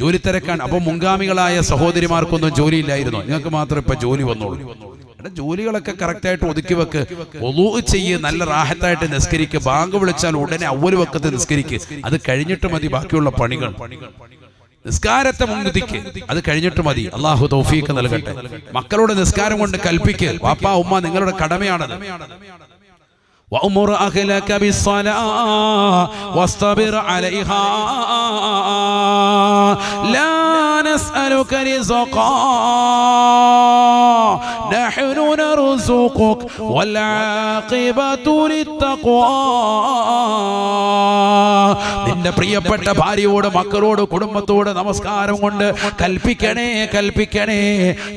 ജോലി തിരക്കാണ്. അപ്പൊ മുൻഗാമികളായ സഹോദരിമാർക്കൊന്നും ജോലി ഇല്ലായിരുന്നു, നിങ്ങൾക്ക് മാത്രം ഇപ്പൊ ജോലി വന്നോളൂ. ജോലികളൊക്കെ കറക്റ്റായിട്ട് ഒതുക്കി വെക്ക്, വുളൂ ചെയ്യ്, നല്ല റാഹത്തായിട്ട് നിസ്കരിക്ക്. ബാങ്ക് വിളിച്ചാൽ ഉടനെ അവ്വൽ വക്കത്ത് നിസ്കരിക്ക്. അത് കഴിഞ്ഞിട്ട് മതി ബാക്കിയുള്ള പണികൾ. നിസ്കാരത്തെ മുൻനിർത്തിക്ക്, അത് കഴിഞ്ഞിട്ട് മതി. അല്ലാഹു തൗഫീഖ് നൽകട്ടെ. മക്കളോട് നിസ്കാരം കൊണ്ട് കൽപ്പിക്ക്. വാപ്പാ ഉമ്മ നിങ്ങളുടെ കടമയാണത്. وأمر أهلك بالصلاة واصطبر عليها لا نسألك رزقا نحن نرزقك والعاقبة للتقوى. നിന്റെ പ്രിയപ്പെട്ട ഭാര്യയോട്, മക്കളോട്, കുടുംബത്തോട് നമസ്കാരം കൊണ്ട് കൽപ്പിക്കണേ, കൽപ്പിക്കണേ.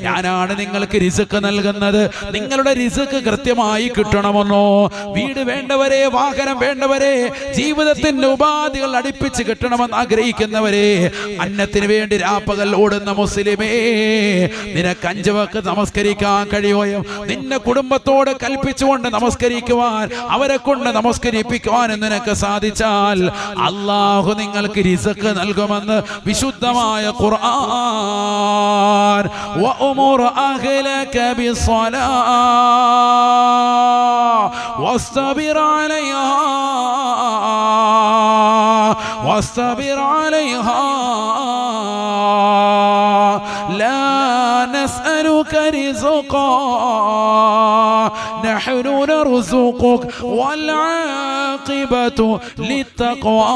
ഞാനാണ് നിങ്ങൾക്ക് റിസ്ക് നൽകുന്നത്. നിങ്ങളുടെ റിസ്ക് കൃത്യമായി കിട്ടണമെന്നോ, വീട് വേണ്ടവരെ, വാഹനം വേണ്ടവരെ, ജീവിതത്തിന്റെ ഉപാധികൾ അടുപ്പിച്ച് കിട്ടണമെന്ന് ആഗ്രഹിക്കുന്നവരെ, അന്നത്തിന് വേണ്ടി രാപ്പകൽ ഓടുന്ന മുസ്ലിമേ, നിനക്ക് 5 വക്ത് നമസ്കരിക്കാൻ കഴിയുകയും നിന്റെ കുടുംബത്തോട് കൽപ്പിച്ചുകൊണ്ട് നമസ്കരിക്കുവാൻ, അവരെ കൊണ്ട് നമസ്കരിപ്പിക്കുവാൻ നിനക്ക് സാധിച്ചാൽ അല്ലാഹു നിങ്ങൾക്ക് റിസ്ക് നൽകുമെന്ന് വിശുദ്ധമായ ഖുർആൻ. വഅമുർ അഹ്ലക ബിസ്സലാ واصطبر عليها لا نسألك رزقا نحن نرزقك والعاقبة للتقوى.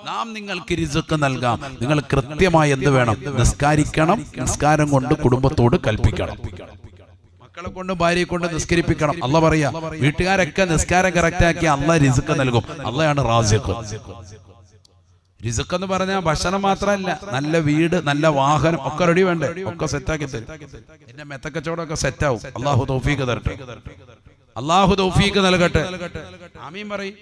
നാം നിങ്ങൾക്ക് റിസ്ക് നൽകാം. നിങ്ങൾ കൃത്യമായി എന്ത് വേണം? നിസ്കാരിക്കണം. നിസ്കാരം കൊണ്ട് കുടുംബത്തോട് കൽപ്പിക്കണം. മക്കളെ കൊണ്ട് ഭാര്യയെ കൊണ്ട് നിസ്കരിപ്പിക്കണം. അല്ലാഹ് പറയാ വീട്ടുകാരൊക്കെ നിസ്കാരം കറക്റ്റാക്കി അല്ലാഹ് റിസ്ക് നൽകും. അല്ലാഹയാണ് റാസിഖ്. റിസ്ക് എന്ന് പറഞ്ഞാൽ ഭക്ഷണം മാത്രമല്ല, നല്ല വീട്, നല്ല വാഹനം ഒക്കെ റെഡി വേണ്ടേ? ഒക്കെ സെറ്റാക്കി തരും. എന്റെ മെത്തക്കച്ചവടമൊക്കെ സെറ്റാവും. അല്ലാഹു തൗഫീഖ് തരട്ടെ. അല്ലാഹു തൗഫീഖ് നൽകട്ടെ. ആമീൻ പറയും.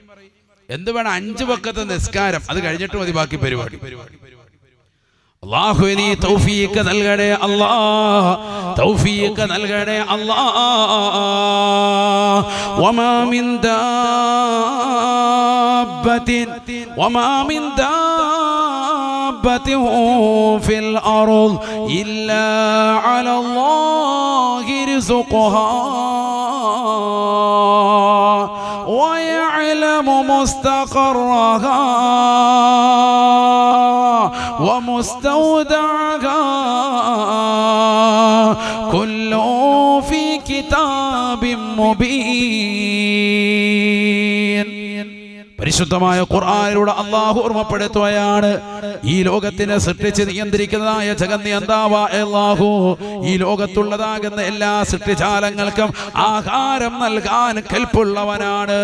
എന്ത് വേണം? 5 വഖത്ത് നിസ്കാരം, അത് കഴിഞ്ഞിട്ട് മതി ബാക്കി പരിപാടി. അല്ലാഹു നീ തൗഫീഖ് നൽകണേ അല്ലാഹ്, തൗഫീഖ് നൽകണേ അല്ലാഹ്. വമാ മിൻ ദാബത്തിൻ ഫിൽ അർദ് ഇല്ലാ അലല്ലാഹി റിസ്ഖുഹാ ويعلم مستقرها ومستودعها كل في كتاب مبين. പരിശുദ്ധമായ ഖുർആനിലൂടെ അല്ലാഹു ഓർമ്മപ്പെടുത്തുകയാണ്, ഈ ലോകത്തിനെ സൃഷ്ടിച്ച് നിയന്ത്രിക്കുന്നതായ ജഗന്നിയന്താവായ അല്ലാഹു ഈ ലോകത്തുള്ളതാകുന്ന എല്ലാ സൃഷ്ടിജാലങ്ങൾക്കും ആഹാരം നൽകാൻ കൽപ്പുള്ളവനാണ്.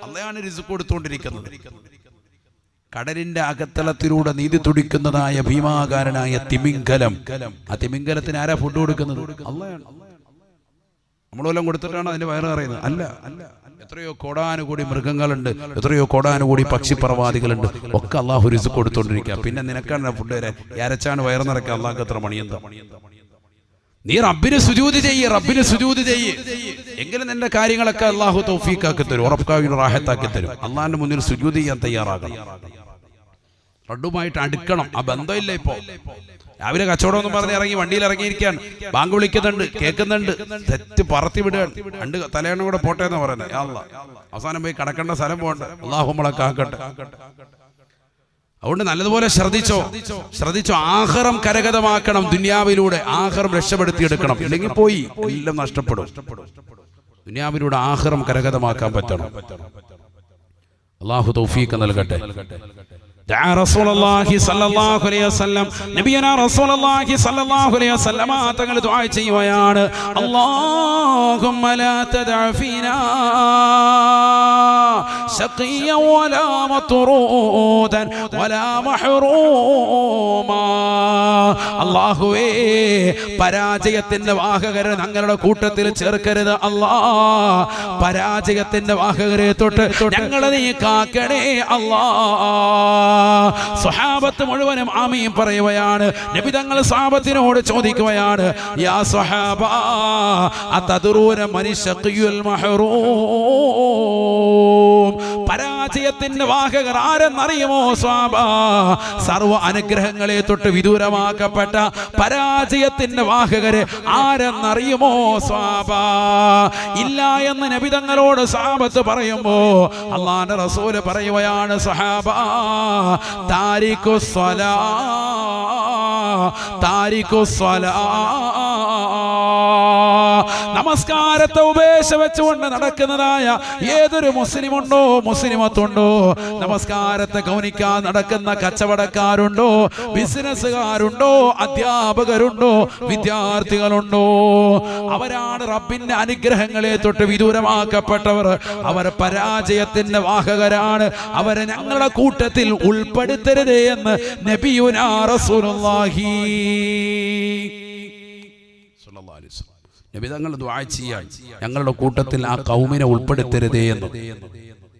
അല്ലാഹുവാണ് റിസ്ക് കൊടുത്തുകൊണ്ടിരിക്കുന്നത്. കടലിന്റെ അകത്തളത്തിലൂടെ നീതി തുടിക്കുന്നതായ ഭീമാകാരനായ തിമിംഗലം, ആ തിമിംഗലത്തിന് ആരാ ഫുഡ് കൊടുക്കുന്നത്? അല്ലാഹുവാണ്. നമ്മളെല്ലാം കൊടുത്തിട്ടാണ് അതിന്റെ വയറ് അറിയുന്നത്? അല്ല. എത്രയോ കോടാനുകൂടി മൃഗങ്ങളുണ്ട്, എത്രയോ കോടാനുകൂടി പക്ഷിപ്പറവാദികളുണ്ട്, ഒക്കെ അല്ലാഹു റിസ്ക് കൊടുത്തോണ്ടിരിക്കുക. പിന്നെ നിനക്കാണ് ഫുഡ് വരെ അരച്ചാണ് വയറ് നിറയ്ക്കുക. അല്ലാഹു എത്ര മണിയെന്താ? നീ റബ്ബിന് സുജൂദ് ചെയ്യ്, റബ്ബിന് സുജൂദ് ചെയ്യ്. എങ്കിലും നിന്റെ കാര്യങ്ങളൊക്കെ അല്ലാഹു തൗഫീഖാക്കി തരും, ഉറപ്പാക്കി റാഹത്താക്കി തരും. അല്ലാഹുവിന്റെ മുന്നിൽ സുജൂദ് ചെയ്യാൻ തയ്യാറാകണം. റബ്ബുമായിട്ട് അടുക്കണം. ആ ബന്ധമില്ല. ഇപ്പോ രാവിലെ കച്ചവടം എന്ന് പറഞ്ഞ് ഇറങ്ങി വണ്ടിയിൽ ഇറങ്ങിയിരിക്കാൻ, ബാങ്ക് വിളിക്കുന്നുണ്ട്, കേൾക്കുന്നുണ്ട്, തെറ്റ് പറത്തി വിടുകയാണ്. 2 തലയണ കൂടെ പോട്ടെ എന്ന് പറയുന്നത്. അവസാനം പോയി കടക്കേണ്ട സ്ഥലം പോകണ്ട. അല്ലാഹു നമ്മളെ കാക്കട്ടെ. അതുകൊണ്ട് നല്ലതുപോലെ ശ്രദ്ധിച്ചോ. ആഖിറം കരഗതമാക്കണം. ദുനിയാവിലൂടെ ആഖിറം രക്ഷപ്പെടുത്തിയെടുക്കണം. ഇല്ലെങ്കിൽ പോയി എല്ലാം നഷ്ടപ്പെടും. ദുനിയാവിലൂടെ ആഖിറം കരഗതമാക്കാൻ പറ്റണം. അല്ലാഹു തൗഫീഖ് നൽകട്ടെ. دعا رسول الله صلى الله عليه وسلم نبينا رسول الله صلى الله عليه وسلم തങ്ങൾ ദുആ ചെയ്യുകയാണ്, اللهم لا تدع فينا شقيا ولا مطرودا ولا محروما. അല്ലാഹുവേ, പരാജയത്തിന്റെ വാഹകരെ ഞങ്ങളുടെ കൂട്ടത്തിൽ ചേർക്കരുത് അല്ലാഹ്. പരാജയത്തിന്റെ വാഹകരെ തൊട്ട് ഞങ്ങളെ നീ കാക്കണേ അല്ലാഹ്. സ്വഹാബത്ത് മുഴുവനും ആമീൻ പറയുകയാണ്. നബി തങ്ങൾ സ്വഹാബത്തിനോട് ചോദിക്കുകയാണ്, യാ സ്വഹാബ അതദറൂന മനി ശഖിയുൽ മഹ്റൂം. പരാജയത്തിന്റെ വാഹകർ ആരെന്നറിയുമോ സ്വഹാബ? സർവ്വ അനുഗ്രഹങ്ങളെ തൊട്ട് വിദൂരമാക്കപ്പെട്ട പരാജയത്തിന്റെ വാഹകര് ആരെന്നറിയുമോ സ്വഹാബ? ഇല്ല എന്ന് നബി തങ്ങളോട് സ്വഹാബത്ത് പറയുമ്പോ അല്ലാഹുവിന്റെ റസൂല് പറയുകയാണ്, സ്വഹാബ താരിഖു സ്വലാ, നമസ്കാരത്തെ ഉപേക്ഷ വെച്ചുകൊണ്ട് നടക്കുന്നതായ ഏതൊരു മുസ്ലിമുണ്ടോ, മുസ്ലിമത്തുണ്ടോ, നമസ്കാരത്തെ ഗൗനിക്കാൻ നടക്കുന്ന കച്ചവടക്കാരുണ്ടോ, ബിസിനസ്സുകാരുണ്ടോ, അധ്യാപകരുണ്ടോ, വിദ്യാർത്ഥികളുണ്ടോ, അവരാണ് റബ്ബിന്റെ അനുഗ്രഹങ്ങളെ തൊട്ട് വിദൂരമാക്കപ്പെട്ടവർ. അവർ പരാജയത്തിന്റെ വാഹകരാണ്. അവരെ ഞങ്ങളുടെ കൂട്ടത്തിൽ ഉൾപ്പെടുത്തരുതേ എന്ന് നബിയുനാ റസൂലുള്ളാഹി സ്വല്ലല്ലാഹു അലൈഹി വസല്ലം നബി തങ്ങൾ ദുആ ചെയ്യാൻ, ഞങ്ങളുടെ കൂട്ടത്തിൽ ആ ഖൗമിനെ ഉൾപ്പെടുത്തരുതേ എന്ന്.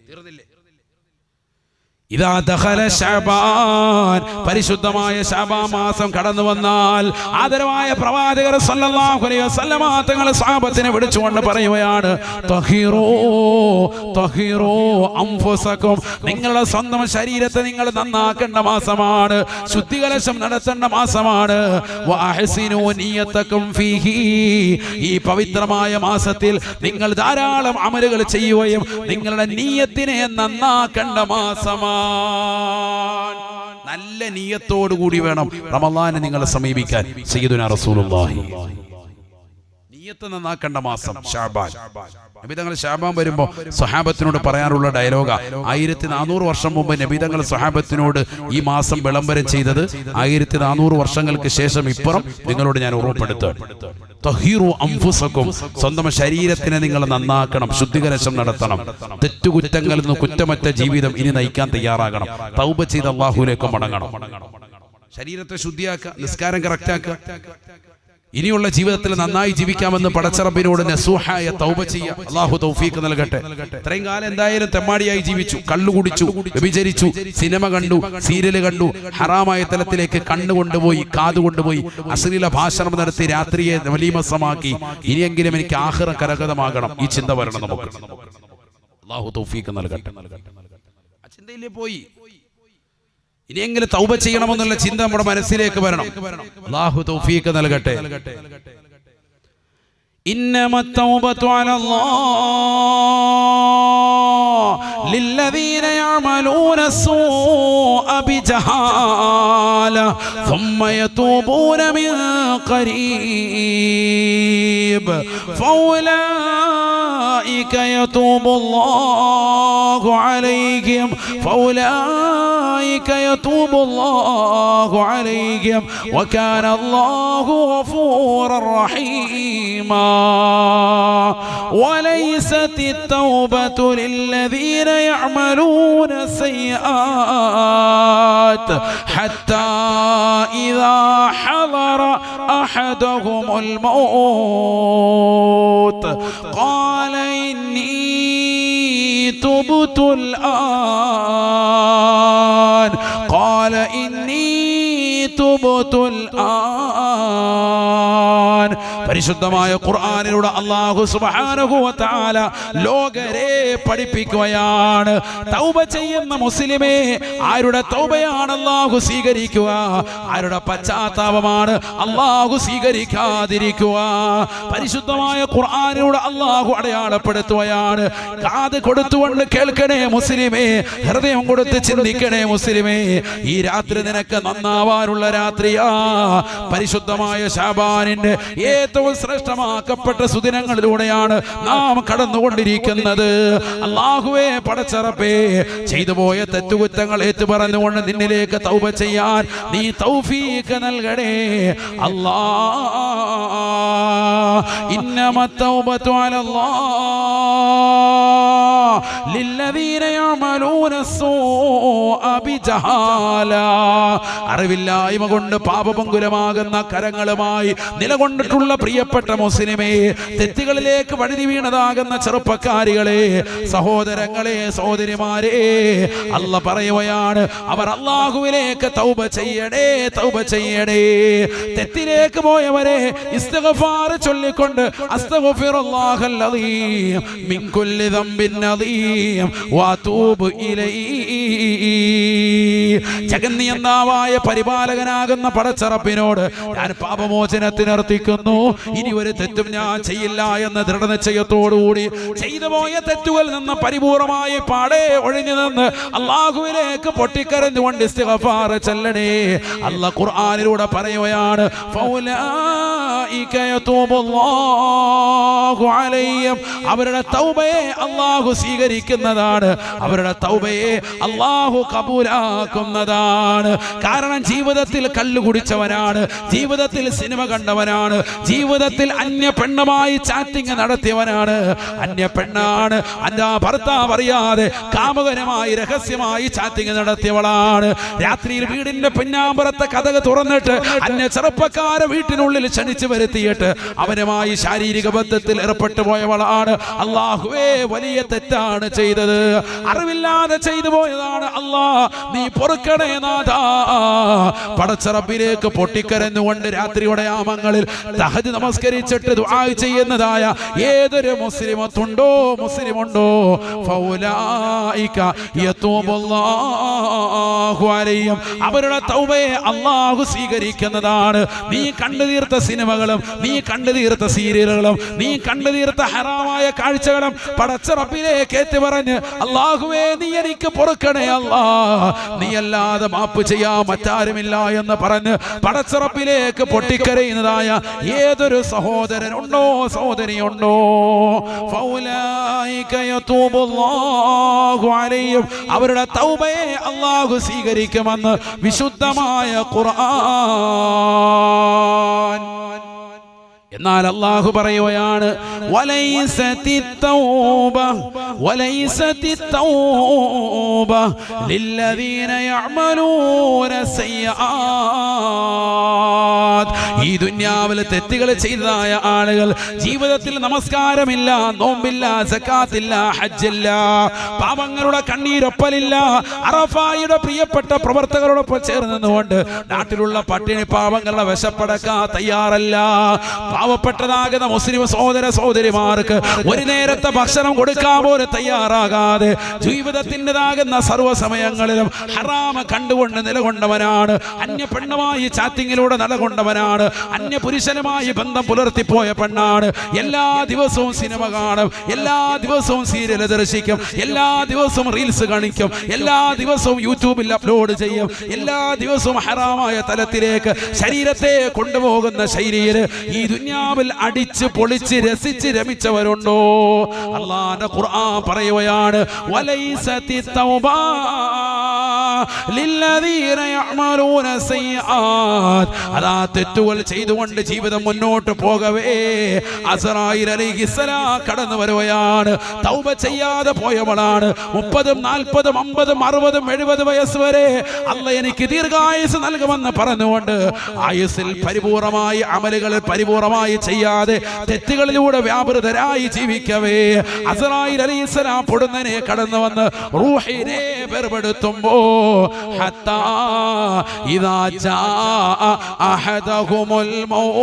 തീർന്നില്ലേ? ഇദാ ദഖല ശഅബാൻ, പരിശുദ്ധമായ ശഅബാൻ മാസം കടന്നു വന്നാൽ ആദരവായ പ്രവാചകർ സല്ലല്ലാഹു അലൈഹി വസല്ലമ തങ്ങൾ സ്വഹാബത്തിനെ വിളിച്ചുകൊണ്ട് പറയുകയാണ്, തഹിറൂ തഹിറൂ അൻഫുസകും, നിങ്ങളുടെ സ്വന്തം ശരീരത്തെ നിങ്ങൾ നന്നാക്കേണ്ട മാസമാണ്, ശുദ്ധികലശം നടത്തേണ്ട മാസമാണ്. വഅഹ്സിനൂ നിയതകും ഫീഹി, ഈ പവിത്രമായ മാസത്തിൽ നിങ്ങൾ ധാരാളം അമലുകൾ ചെയ്യുകയും നിങ്ങളുടെ നിയ്യത്തിനെ നന്നാക്കേണ്ട മാസമാണ്. നല്ല നിയ്യത്തോടു കൂടി വേണം റമളാനെ നിങ്ങൾ സമീപിക്കാൻ. സയ്യിദുനാ റസൂലുള്ളാഹി നിയ്യത്ത് നന്നാക്കേണ്ട മാസം ശഅബാൻ. നബി തങ്ങൾ ശഅബാൻ വരുമ്പോൾ സ്വഹാബത്തിനോട് പറയാറുള്ള ഡയലോഗ, 1400 വർഷം മുമ്പ് നബി തങ്ങൾ സ്വഹാബത്തിനോട് ഈ മാസം വിളംബരം ചെയ്തത് 1400 വർഷങ്ങൾക്ക് ശേഷം ഇപ്പുറം നിങ്ങളോട് ഞാൻ ഓർമ്മപ്പെടുത്തുകയാണ്. തഹീറു അൻഫുസകും, സ്വന്തം ശരീരത്തിനെ നിങ്ങൾ നന്നാക്കണം, ശുദ്ധികലശം നടത്തണം, തെറ്റുകുറ്റങ്ങളിൽ നിന്ന് കുറ്റമറ്റ ജീവിതം ഇനി നയിക്കാൻ തയ്യാറാകണം, തൗബ ചെയ്ത് അല്ലാഹുവിലേക്ക് മടങ്ങണം, ശരീരത്തെ ശുദ്ധിയാക്കുക, നിസ്കാരം കറക്റ്റാക്കുക, ഇനിയുള്ള ജീവിതത്തിൽ നന്നായി ജീവിക്കാമെന്ന് പടച്ചറബിനോട് നസൂഹായ തൗബ ചെയ്യുക. അല്ലാഹു തൗഫീഖ് നൽകട്ടെ. ഇത്രയും കാലം എന്തായാലും തെമ്മാടിയായി ജീവിച്ചു, കള്ളു കുടിച്ചു, വ്യഭിചരിച്ചു, സിനിമ കണ്ടു, സീരിയല് കണ്ടു, ഹറാമായ തലത്തിലേക്ക് കണ്ണുകൊണ്ടുപോയി, കാതുകൊണ്ടുപോയി, അശ്ലീല ഭാഷണം നടത്തി, രാത്രിയെ വലീമസമാക്കി. ഇനിയെങ്കിലും എനിക്ക് ആഖിറ കരഗതമാകണം, ഈ ചിന്ത വരണം നമുക്ക്. അല്ലാഹു തൗഫീഖ് നൽകട്ടെ. ആ ചിന്തയിലേ പോയി ഇനിയെങ്കിലും തൗബ ചെയ്യണമെന്നുള്ള ചിന്ത നമ്മുടെ മനസ്സിലേക്ക് വരണം. അല്ലാഹു തൗഫീഖ് നൽകട്ടെ. ഇന്നമ തൗബതു അലല്ലാഹ് ലില്ലദീന യഅമലൂന السوء بجهالة ثم يتوبون من قريب فأولئك يتوب الله عليهم فأولئك يتوب الله عليهم وكان الله غفورا رحيما وليست التوبة للذين يعملون السيئات حتى إذا حضر أحدهم الموت قال إني تبت الآن قال إني تبت الآن. പരിശുദ്ധമായ ഖുർആനിലൂടെ അല്ലാഹു സുബ്ഹാനഹു വ തആല ലോകരെ പഠിപ്പിക്കുകയാണ്, തൗബ ചെയ്യുന്ന മുസ്ലിമേ, ആരുടെ തൗബയാണ് അല്ലാഹു സ്വീകരിക്കുക, ആരുടെ പശ്ചാത്താപമാണ് അല്ലാഹു സ്വീകരിക്കാതിരിക്കുക. പരിശുദ്ധമായ ഖുർആനിലൂടെ അല്ലാഹു അടയാളപ്പെടുത്തുകയാണ്. കാത് കൊടുത്തുകൊണ്ട് കേൾക്കണേ മുസ്ലിമേ, ഹൃദയം കൊടുത്ത് ചിന്തിക്കണേ മുസ്ലിമേ. ഈ രാത്രി നിനക്ക് നന്നാവാനുള്ള രാത്രിയാ. പരിശുദ്ധമായ ശഅബാനിന്റെ ഏറ്റവും ശ്രേഷ്ഠമാക്കപ്പെട്ട സുദിനങ്ങളിലൂടെയാണ് നാം കടന്നുകൊണ്ടിരിക്കുന്നത്. അല്ലാഹുവേ, പടച്ചറപ്പേ, ചെയ്തു പോയ തെറ്റുകുറ്റങ്ങൾ ഏറ്റുപറഞ്ഞുകൊണ്ട് നിന്നിലേക്ക് തൗബ ചെയ്യാൻ നീ തൗഫീഖ് നൽകണേ അല്ലാഹ്. ഇന്നമ തൗബതു അലല്ലാഹ് ലില്ലദീന യഅമലൂന السوء بجهالة. അറിവില്ലായ്മ കൊണ്ട് പാപപങ്കുലമാകുന്ന കരങ്ങളുമായി നിലകൊണ്ടിട്ടുള്ള പ്രിയപ്പെട്ട മുസ്ലിമേ, തെറ്റുകളിലേക്ക് വഴുതി വീണതാകുന്ന ചെറുപ്പക്കാരികളെ, സഹോദരങ്ങളെ, സഹോദരിമാരെ, അല്ലാഹ് പറയുകയാണ്, അവർ അല്ലാഹുവിലേക്ക് തൗബ ചെയ്യണേ, തൗബ ചെയ്യണേ. തെറ്റിലേക്ക് പോയവരെ ഇസ്തിഗ്ഫാർ ചൊല്ലിക്കൊണ്ട് അസ്തഗ്ഫിറുല്ലാഹൽ അദീം മിൻ കുല്ലി ദംബിൻ അദീം വഅതൂബു ഇലൈഹി. ജഗന്നിയന്താവായ പരിപാലകനാകുന്ന പടച്ചറപ്പിനോട് ഞാൻ പാപമോചനത്തിന് അർത്ഥിക്കുന്നു, ഇനി ഒരു തെറ്റും ഞാൻ ചെയ്യില്ല എന്ന ദൃഢനിശ്ചയത്തോടുകൂടി ചെയ്തു പോയ തെറ്റുകളിൽ നിന്ന് പരിപൂർണമായി പാടെ ഒഴിഞ്ഞു നിന്ന് അല്ലാഹുവിലേക്ക് പൊട്ടിക്കരഞ്ഞുകൊണ്ട് ഇസ്തിഗ്ഫാർ ചൊല്ലണേ. അല്ലാഹ് ഖുർആനിലൂടെ പറയുകയാണ്, ഫൗലായിക യതൂബുല്ലാഹു അലൈഹിം. അവരുടെ തൗബയെ അല്ലാഹു സ്വീകരിക്കുന്നതാണ്, അവരുടെ തൗബയെ അല്ലാഹു കബൂലാക്കുന്നതാണ്. കാരണം ജീവിതത്തിൽ കള്ളു കുടിച്ചവനാണ്, ജീവിതത്തിൽ സിനിമ കണ്ടവനാണ്, ജീവിതത്തിൽ അന്യ പെണ്ണുമായി ചാറ്റിംഗ് നടത്തിയവനാണ്, അന്യ പെണ്ണാണ്, അന്യ ഭർത്താവ് അറിയാതെ കാമുകനുമായി രഹസ്യമായി ചാറ്റിംഗ് നടത്തിയവളാണ്. രാത്രിയിൽ വീടിന്റെ പിന്നാമ്പുറത്തെ കതക് തുറന്നിട്ട് അന്യ ചെറുപ്പക്കാരെ വീട്ടിനുള്ളിൽ ക്ഷണിച്ചു വരുത്തിയിട്ട് അവനുമായി ശാരീരിക ബന്ധത്തിൽ ഏർപ്പെട്ടു പോയവളാണ്. അല്ലാഹുവേ, വലിയ തെറ്റാണ് ചെയ്തത്, അറിവില്ലാതെ ചെയ്തു പോയതാണ്. അല്ലാ, നീ പൊറുക്കണേ നാഥാ. പടച്ച റബ്ബിലേക്ക് പൊട്ടിക്കരഞ്ഞുകൊണ്ട് രാത്രിയുടെ യാമങ്ങളിൽ തഹജ്ജുദ് നമസ്കരിച്ചിട്ട് ദുആ ചെയ്യുന്നതായ ഏതൊരു മുസ്ലിമുണ്ടോ ഫൗലായിക യതൂബുല്ലാഹു അലൈഹിം, അവരുടെ തൗബയെ അല്ലാഹു സ്വീകരിക്കുന്നതാണ്. നീ കണ്ടു തീർത്ത സിനിമകളും, നീ കണ്ടു തീർത്ത സീരിയലുകളും, നീ കണ്ടു തീർത്ത ഹറാമായ കാഴ്ചകളും പടച്ച റബ്ബിലേക്ക് ഏറ്റുപറഞ്ഞ് അല്ലാഹുവേ, നീ എനിക്ക് പൊറുക്കണേ അല്ലാ, നീ അല്ലാതെ മാപ്പ് ചെയ്യാൻ മറ്റാരുമില്ല എന്ന് പറഞ്ഞ് പടച്ച റബ്ബിലേക്ക് പൊട്ടിക്കരയുന്നതായ ഏതൊരു സഹോദരനുണ്ടോ സഹോദരിയുണ്ടോ ഫൗലായിക യതൂബുല്ലാഹു അലൈഹിം, അവരുടെ തൗബയെ അല്ലാഹു സ്വീകരിക്കുമെന്ന് വിശുദ്ധമായ ഖുർആൻ. എന്നാൽ അല്ലാഹു പറയുകയാണ്, വലൈസത്തിത് തൗബ ലില്ലദീന യഅമലൂന സയ്യിആത്. ഈ ദുനിയാവിൽ തെറ്റുകൾ ചെയ്തതായ ആളുകൾ, ജീവിതത്തിൽ നമസ്കാരമില്ല, നോമ്പില്ല, സക്കാത്തില്ല, ഹജ്ജില്ല, പാപങ്ങളുടെ കണ്ണീരൊപ്പലില്ല, അറഫായുടെ പ്രിയപ്പെട്ട പ്രവർത്തകരോടൊപ്പം ചേർന്ന് നിന്നുകൊണ്ട് നാട്ടിലുള്ള പട്ടിണി പാവങ്ങളുടെ വിശപ്പടക്കാൻ തയ്യാറല്ല. പാവപ്പെട്ടതാകുന്ന മുസ്ലിം സഹോദര സഹോദരിമാർക്ക് ഒരു നേരത്തെ ഭക്ഷണം കൊടുക്കാൻ പോലും തയ്യാറാകാതെ ജീവിതത്തിൻ്റെതാകുന്ന സർവ്വസമയങ്ങളിലും ഹറാമ കണ്ടുകൊണ്ട് നിലകൊണ്ടവനാണ്. അന്യ പെണ്ണുമായി ചാറ്റിങ്ങിലൂടെ നിലകൊണ്ടവനാണ്. അന്യ പുരുഷനുമായി ബന്ധം പുലർത്തിപ്പോയ പെണ്ണാണ്. എല്ലാ ദിവസവും സിനിമ കാണും, എല്ലാ ദിവസവും സീരിയൽ ദർശിക്കും, എല്ലാ ദിവസവും റീൽസ് കാണിക്കും, എല്ലാ ദിവസവും യൂട്യൂബിൽ അപ്ലോഡ് ചെയ്യും, എല്ലാ ദിവസവും ഹറാമായ തലത്തിലേക്ക് ശരീരത്തെ കൊണ്ടുപോകുന്ന ശൈലിയിൽ ഈ ദുനിയാവിൽ അടിച്ച് പൊളിച്ച് രസിച്ച് രമിച്ചവരുണ്ടോ? അല്ലാഹുവിന്റെ ഖുർആൻ പറയുകയാണ്, വലൈസത്തിത് തൗബ ലില്ലദീന യഅമലൂന സയ്യിആത്. അതാ തെറ്റുകൾ ചെയ്തുകൊണ്ട് ജീവിതം മുന്നോട്ട് പോകവേ അസ്റായീൽ അലൈഹിസ്സലാം കടന്നു വരുകയാണ്. തൗബ ചെയ്യാതെ പോയവളാണ്. 30, 40, 50, 60, 70 വയസ്സ് വരെ അല്ലാഹ് എനിക്ക് ദീർഘായുസ് നൽകുമെന്ന് പറഞ്ഞുകൊണ്ട് ആയുസ്സിൽ പരിപൂർണമായി അമലുകളിൽ പരിപൂർണമായി ചെയ്യാതെ തെറ്റുകളിലൂടെ വ്യാപൃതരായി ജീവിക്കവേ അസ്റായീൽ അലൈഹിസ്സലാം പൊടുന്നനെ കടന്നു വന്ന് റൂഹിനെ വേർപെടുത്തുമ്പോ ഹത്താ ഇദാ ജാഅ അഹദഹുമുൽ മൗത്ത്,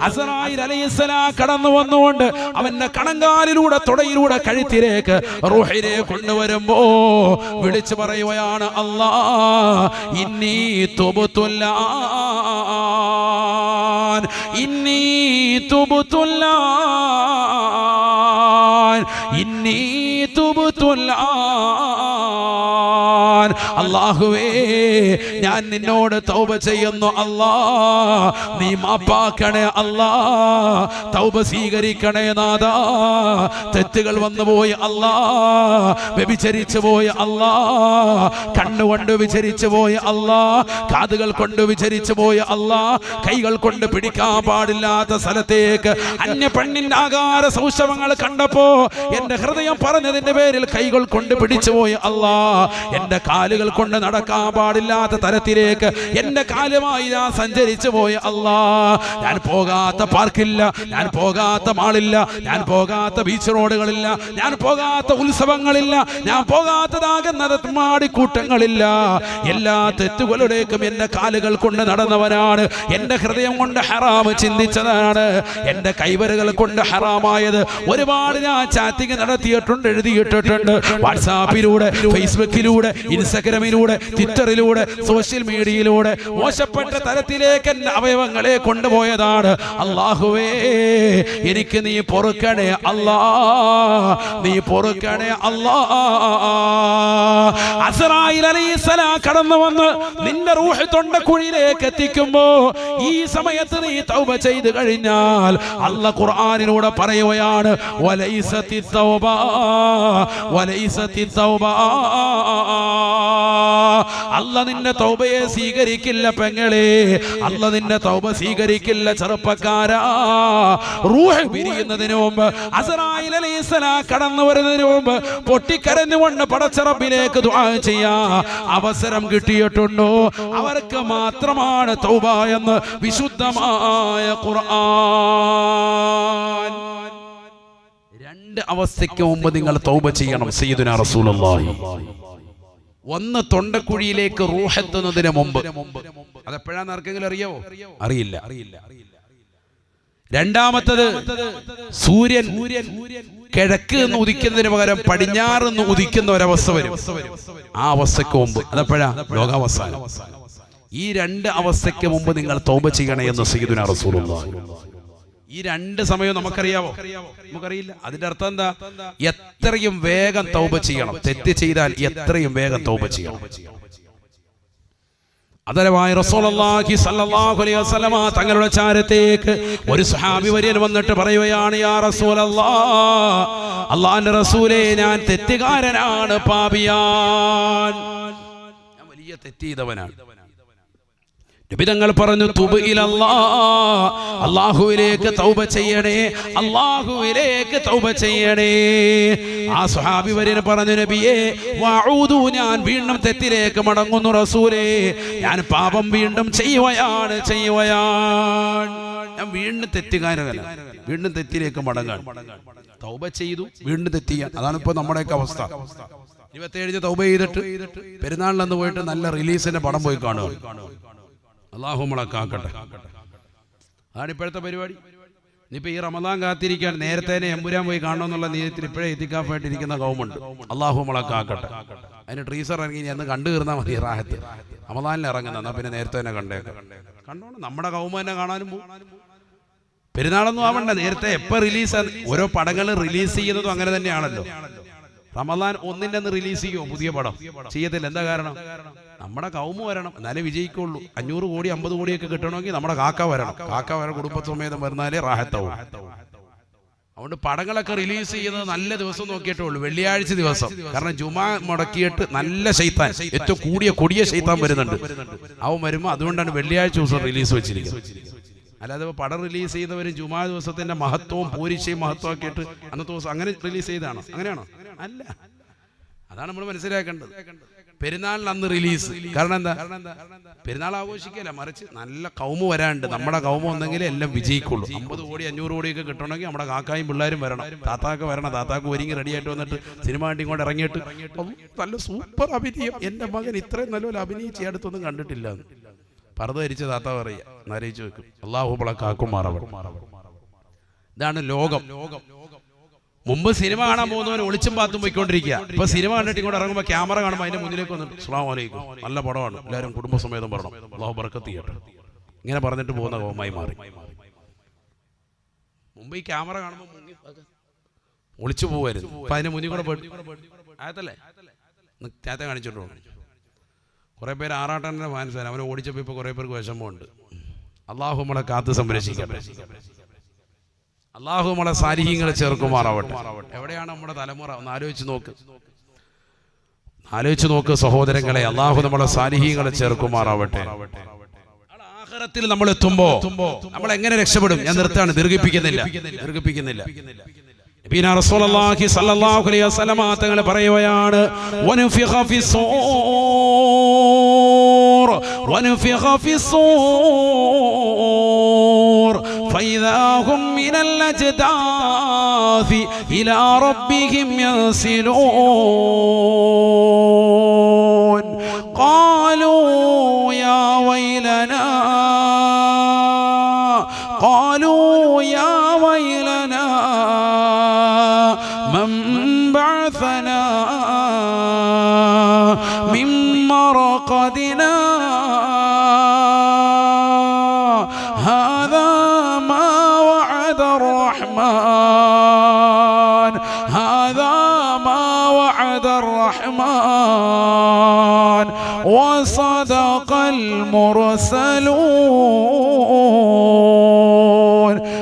അസ്റായീൽ അലൈഹിസ്സലാം കടന്നു വന്നുകൊണ്ട് അവന്റെ കണങ്കാലിലൂടെ തുടയിലൂടെ കഴുത്തിലേക്ക് റൂഹിനെ കൊണ്ടുവരുമ്പോ വിളിച്ചു പറയുകയാണ്, അല്ലാഹ് ഇന്നി തുബ്തുല്ലാൻ, ഇന്നി തുബ്തുല്ലാൻ, ഇന്നി തുബ്തുല്ലാൻ. അല്ലാഹുവേ, ഞാൻ നിന്നോട് തൗബ ചെയ്യുന്നു അല്ലാ, നീ മാപ്പാക്കണേ അല്ലാ, തൗബ സ്വീകരിക്കണേ നാഥാ. തെറ്റുകൾ വന്നുപോയി അല്ലാ, വ്യഭിചരിച്ചു പോയി അല്ലാ, കണ്ണുകൊണ്ട് വിചരിച്ചു പോയി അല്ലാ, കാതുകൾ കൊണ്ട് വിചരിച്ചു പോയി അല്ലാ, കൈകൾ കൊണ്ട് പിടിക്കാൻ പാടില്ലാത്ത സ്ഥലത്തേക്ക് അന്യ പെണ്ണിന്റെ ആകാര സൗശവങ്ങൾ കണ്ടപ്പോ എന്റെ ഹൃദയം പറഞ്ഞതിന്റെ പേരിൽ കൈകൾ കൊണ്ട് പിടിച്ചു പോയി അല്ലാ, എന്റെ കാലുകൾ കൊണ്ട് നടക്കാൻ പാടില്ലാത്ത തരത്തിലേക്ക് എന്റെ കാലുമായി ഞാൻ സഞ്ചരിച്ചു പോയി അല്ലാ. ഞാൻ പോകാത്ത പാർക്കില്ല, ഞാൻ പോകാത്ത മാളില്ല, ഞാൻ പോകാത്ത ബീച്ച് റോഡുകളില്ല, ഞാൻ പോകാത്ത ഉത്സവങ്ങളില്ല, ഞാൻ പോകാത്തതാകുന്ന മാടിക്കൂട്ടങ്ങളില്ല. എല്ലാ തെറ്റുകളുടേക്കും എന്റെ കാലുകൾ കൊണ്ട് നടന്നവനാണ്. എന്റെ ഹൃദയം കൊണ്ട് ഹറാം ചിന്തിച്ചതാണ്. എന്റെ കൈവരകൾ കൊണ്ട് ഹറാമായത് ഒരുപാട് ഞാൻ ചാറ്റിംഗ് നടത്തിയിട്ടുണ്ട്, എഴുതിയിട്ടിട്ടുണ്ട്. വാട്സാപ്പിലൂടെ, ഫേസ്ബുക്കിലൂടെ, ഇൻസ്റ്റഗ്രാമിലൂടെ, ട്വിറ്ററിലൂടെ, സോഷ്യൽ മീഡിയയിലൂടെ മോശപ്പെട്ട തരത്തിലേക്ക് എന്റെ അവയവങ്ങളെ കൊണ്ടുപോയതാണ്. അല്ലാഹുവേ, എനിക്ക് നീ പൊറുക്കണേ അല്ലാ, നീ പൊറുക്കണേ അല്ലാ. അസ്റായീൽ അലൈഹിസ്സലാം കടന്നു വന്ന് നിന്റെ റൂഹ് തൊണ്ടക്കുഴിയിലേക്ക് എത്തിക്കുമ്പോ ഈ സമയത്ത് നീ തൗബ ചെയ്തു കഴിഞ്ഞാൽ അല്ലാഹ് ഖുർആനിലൂടെ പറയുകയാണ്, വലൈസത്തിത് തൗബ വലൈസത്തി തൗബ. അല്ലാഹ് നിന്റെ തൗബയെ സ്വീകരിക്കില്ല പെങ്ങളെ, അല്ലാഹ് നിന്റെ തൗബ സ്വീകരിക്കില്ല ചെറുപ്പക്കാരാ. റൂഹ് പിരിയുന്നതിന് മുമ്പ്, അസ്റായീൽ അലൈഹിസ്സലാം കടന്നു വരുന്നതിന് മുമ്പ് പൊട്ടിക്കരഞ്ഞുകൊണ്ട് പടച്ച റബ്ബിലേക്ക് ദുആ ചെയ്യാ അവസരം കിട്ടിയിട്ടുണ്ടോ അവർക്ക് മാത്രമാണ് തൗബ എന്ന് വിശുദ്ധമായ ഖുർആൻ. രണ്ട് അവസ്ഥയ്ക്ക് മുമ്പ് നിങ്ങൾ തൗബ ചെയ്യണം സയ്യിദുനാ റസൂലുള്ളാഹി. ഒന്ന് തൊണ്ടക്കുഴിയിലേക്ക് റൂഹ് എത്തുന്നതിന് മുമ്പ്. അതെപ്പോഴാന്ന് ആർക്കെങ്കിലും അറിയാവോ? അറിയില്ല. രണ്ടാമത്തത് സൂര്യൻ കിഴക്ക് നിന്ന് ഉദിക്കുന്നതിന് പകരം പടിഞ്ഞാറ് നിന്ന് ഉദിക്കുന്ന ഒരവസ്ഥ വരും. ആ അവസ്ഥയ്ക്ക് മുമ്പ്. അതെപ്പോഴാ? ലോകാവസാനം. ഈ രണ്ട് അവസ്ഥയ്ക്ക് മുമ്പ് നിങ്ങൾ തൗബ ചെയ്യണേ എന്ന് സയ്യിദുനാ റസൂലുള്ളാഹി. ഈ രണ്ട് സമയവും നമുക്കറിയാവോ? നമുക്കറിയില്ല. അതിന്റെ അർത്ഥം എന്താ? എത്രയും വേഗം തൗബ ചെയ്യണം. തെറ്റ് ചെയ്താൽ എത്രയും വേഗം തൗബ ചെയ്യണം. അതരവായി റസൂലുള്ളാഹി സ്വല്ലല്ലാഹു അലൈഹി വസല്ലമ തങ്ങളുടെ ചാരത്തേക്ക് ഒരു സ്വഹാബി വര്യൻ വന്നിട്ട് പറയുകയാണ്, യാ റസൂലല്ലാഹ്, അല്ലാഹുവിന്റെ റസൂലേ, ഞാൻ തെറ്റുകാരനാണ്, പാപിയാൻ, ഞാൻ വലിയ തെറ്റ് ചെയ്തവനാണ്. നബി തങ്ങൾ പറഞ്ഞു, തുബ് ഇലല്ലാഹ്, അല്ലാഹുവിലേക്ക് തൗബ ചെയ്യണേ, അല്ലാഹുവിലേക്ക് തൗബ ചെയ്യണേ. ആ സ്വഹാബി വര്യൻ പറഞ്ഞു, നബിയേ, വഅഊദു, ഞാൻ വീണ്ടും തെറ്റിലേക്ക് മടങ്ങുന്നു റസൂലേ, ഞാൻ പാപം വീണ്ടും ചെയ്യുകയാണ്. ഞാൻ വീണ്ടും തെറ്റുകാരനല്ല, വീണ്ടും തെറ്റിലേക്ക് മടങ്ങാൻ. തൗബ ചെയ്തു വീണ്ടും തെറ്റിയാൻ. അതാണ് ഇപ്പൊ നമ്മുടെയൊക്കെ അവസ്ഥ. 27 തൗബ ചെയ്തിട്ട് പെരുന്നാളിലന്ന് പോയിട്ട് നല്ല റിലീസിന്റെ പടം പോയി കാണുക. അല്ലാഹു നമ്മളെ കാക്കട്ടെ. അതാണ് ഇപ്പോഴത്തെ പരിപാടി. ഇനിയിപ്പോൾ ഈ റമദാൻ കാത്തിരിക്കാൻ നേരത്തെ എമ്പുരാൻ പോയി കാണണമെന്നുള്ള നീയത്തിൽ ഇപ്പോഴേ എത്തിക്കാഫായിട്ടിരിക്കുന്ന കൗമുണ്ട്. അല്ലാഹു നമ്മളെ കാക്കട്ടെ. അതിന് ട്രീസർ ഇറങ്ങി അന്ന് കണ്ടു തീർന്നാൽ മതി. റാഹത്ത് റമദാനിൽ ഇറങ്ങുന്ന, എന്നാൽ പിന്നെ നേരത്തെ തന്നെ കണ്ടോണം. നമ്മുടെ കൗമ തന്നെ കാണാനും പോകും. പെരുന്നാളൊന്നും ആവണ്ട, നേരത്തെ എപ്പോൾ റിലീസ്, ഓരോ പടങ്ങൾ റിലീസ് ചെയ്യുന്നതും അങ്ങനെ തന്നെയാണല്ലോ. റമദാൻ 1-ന്റെ അന്ന് റിലീസ് ചെയ്യുമോ പുതിയ പടം? ചെയ്യത്തില്ല. എന്താ കാരണം? നമ്മുടെ കൗമ വരണം, എന്നാലേ വിജയിക്കുള്ളൂ. 500 കോടി 50 കോടിയൊക്കെ കിട്ടണമെങ്കിൽ നമ്മുടെ കാക്ക വരണം. കാക്ക വരെ കുടുംബസമേതം വരുന്നാലേ റാഹത്താവും. അതുകൊണ്ട് പടങ്ങളൊക്കെ റിലീസ് ചെയ്യുന്നത് നല്ല ദിവസം നോക്കിയിട്ടേ ഉള്ളൂ, വെള്ളിയാഴ്ച ദിവസം. കാരണം ജുമാ മുടക്കിയിട്ട് നല്ല ശൈത്താൻ, ഏറ്റവും കൊടിയ ശൈത്താൻ വരുന്നുണ്ട്. അവൻ വരുമ്പോൾ അതുകൊണ്ടാണ് വെള്ളിയാഴ്ച ദിവസം റിലീസ് വെച്ചിരിക്കുന്നത്. അല്ലാതെ പടം റിലീസ് ചെയ്യുന്നവരും ജുമാ ദിവസത്തിന്റെ മഹത്വവും പോരിശയും മഹത്വമാക്കിയിട്ട് അന്നത്തെ ദിവസം അങ്ങനെ റിലീസ് ചെയ്താണോ? അങ്ങനെയാണോ? അല്ല. അതാണ് നമ്മൾ മനസ്സിലാക്കേണ്ടത്. പെരുന്നാളിന് അന്ന് റിലീസ്. കാരണം എന്താ? പെരുന്നാൾ ആഘോഷിക്കല്ല, മറിച്ച് നല്ല കൗമ വരാണ്ട്. നമ്മുടെ കൗമ വന്നെങ്കിലേ എല്ലാം വിജയിക്കുള്ളൂ. 50 കോടി 500 കോടിയൊക്കെ കിട്ടണമെങ്കിൽ നമ്മുടെ കാക്കായും പിള്ളേരും വരണം, താത്താക്ക് വരണം. താത്താക്ക് ഒരുങ്ങി റെഡിയായിട്ട് വന്നിട്ട് സിനിമ കണ്ടി ഇങ്ങോട്ട് ഇറങ്ങിയിട്ട് നല്ല സൂപ്പർ അഭിനയം, എൻ്റെ മകൻ ഇത്രയും നല്ലപോലെ അഭിനയിച്ച് അടുത്തൊന്നും കണ്ടിട്ടില്ല. പർദ്ദ ധരിച്ച താത്ത പറയുക, നരയിച്ചു വെക്കും. അല്ലാഹു നമ്മളെ കാക്കുമാറാവട്ടെ. ഇതാണ് ലോകം. മുമ്പ് സിനിമ കാണാൻ പോകുന്നവൻ ഒളിച്ചും പാത്തും പോയിക്കൊണ്ടിരിക്കുക. ഇപ്പൊ സിനിമ കണ്ടിട്ട് ഇങ്ങോട്ട് ഇറങ്ങുമ്പോൾ ക്യാമറ കാണുമ്പോൾ അതിന്റെ മുന്നിലേക്ക് വന്നിട്ട് അസ്സലാമു അലൈക്കും, നല്ല പടമാണ്, എല്ലാവരും കുടുംബസമേതം പറയണം, അല്ലാഹു ബർക്കത്ത് ചെയ്യട്ടെ, ഇങ്ങനെ പറഞ്ഞിട്ട് പോകുന്ന കോമായി മാറി. മുമ്പ് ഈ ക്യാമറ കാണുമ്പോൾ ഒളിച്ചു പോകുമായിരുന്നു. അപ്പൊ അതിന്റെ മുന്നിൽ കൂടെ പോയിട്ട് ആയത്തല്ലേ ചാത്ത കാണിച്ചിട്ടുണ്ടോ? കുറെ പേര് ആറാട്ടന്റെ ഫാൻസാണ്. അവനെ ഓടിച്ചപ്പോൾ ഇപ്പൊ കുറെ പേർക്ക് വിഷമമുണ്ട്. അല്ലാഹു നമ്മളെ കാത്ത് സംരക്ഷിക്കട്ടെ. അല്ലാഹു നമ്മളെ സാലിഹീങ്ങളെ ചേർക്കുമാറാവട്ടെ. എവിടെയാണ് നമ്മുടെ തലമുറ? ഒന്ന് ആലോചിച്ച് നോക്ക് സഹോദരങ്ങളെ. അല്ലാഹു നമ്മളെ സാലിഹീങ്ങളെ ചേർക്കുമാറാവട്ടെ. ആഖിറത്തിൽ നമ്മൾ എത്തുമ്പോ നമ്മൾ എങ്ങനെ രക്ഷപ്പെടും? ഞാൻ നിർത്താണ്, ദീർഘിപ്പിക്കുന്നില്ല. നബിന റസൂലുള്ളാഹി സ്വല്ലല്ലാഹു അലൈഹി വസല്ലമ തങ്ങൾ പറയുകയാണ്, വനുഫിഖ ഫിസ്സൂർ ഫഇദാ ഹും മിനൽ അജ്ദാഫി ഇലാ റബ്ബിഹിം യൻസിലൂൻ ഖാലൂ യാ വൈലനാ من بعثنا من مرقدنا هذا ما وعد الرحمن وصدق المرسلون.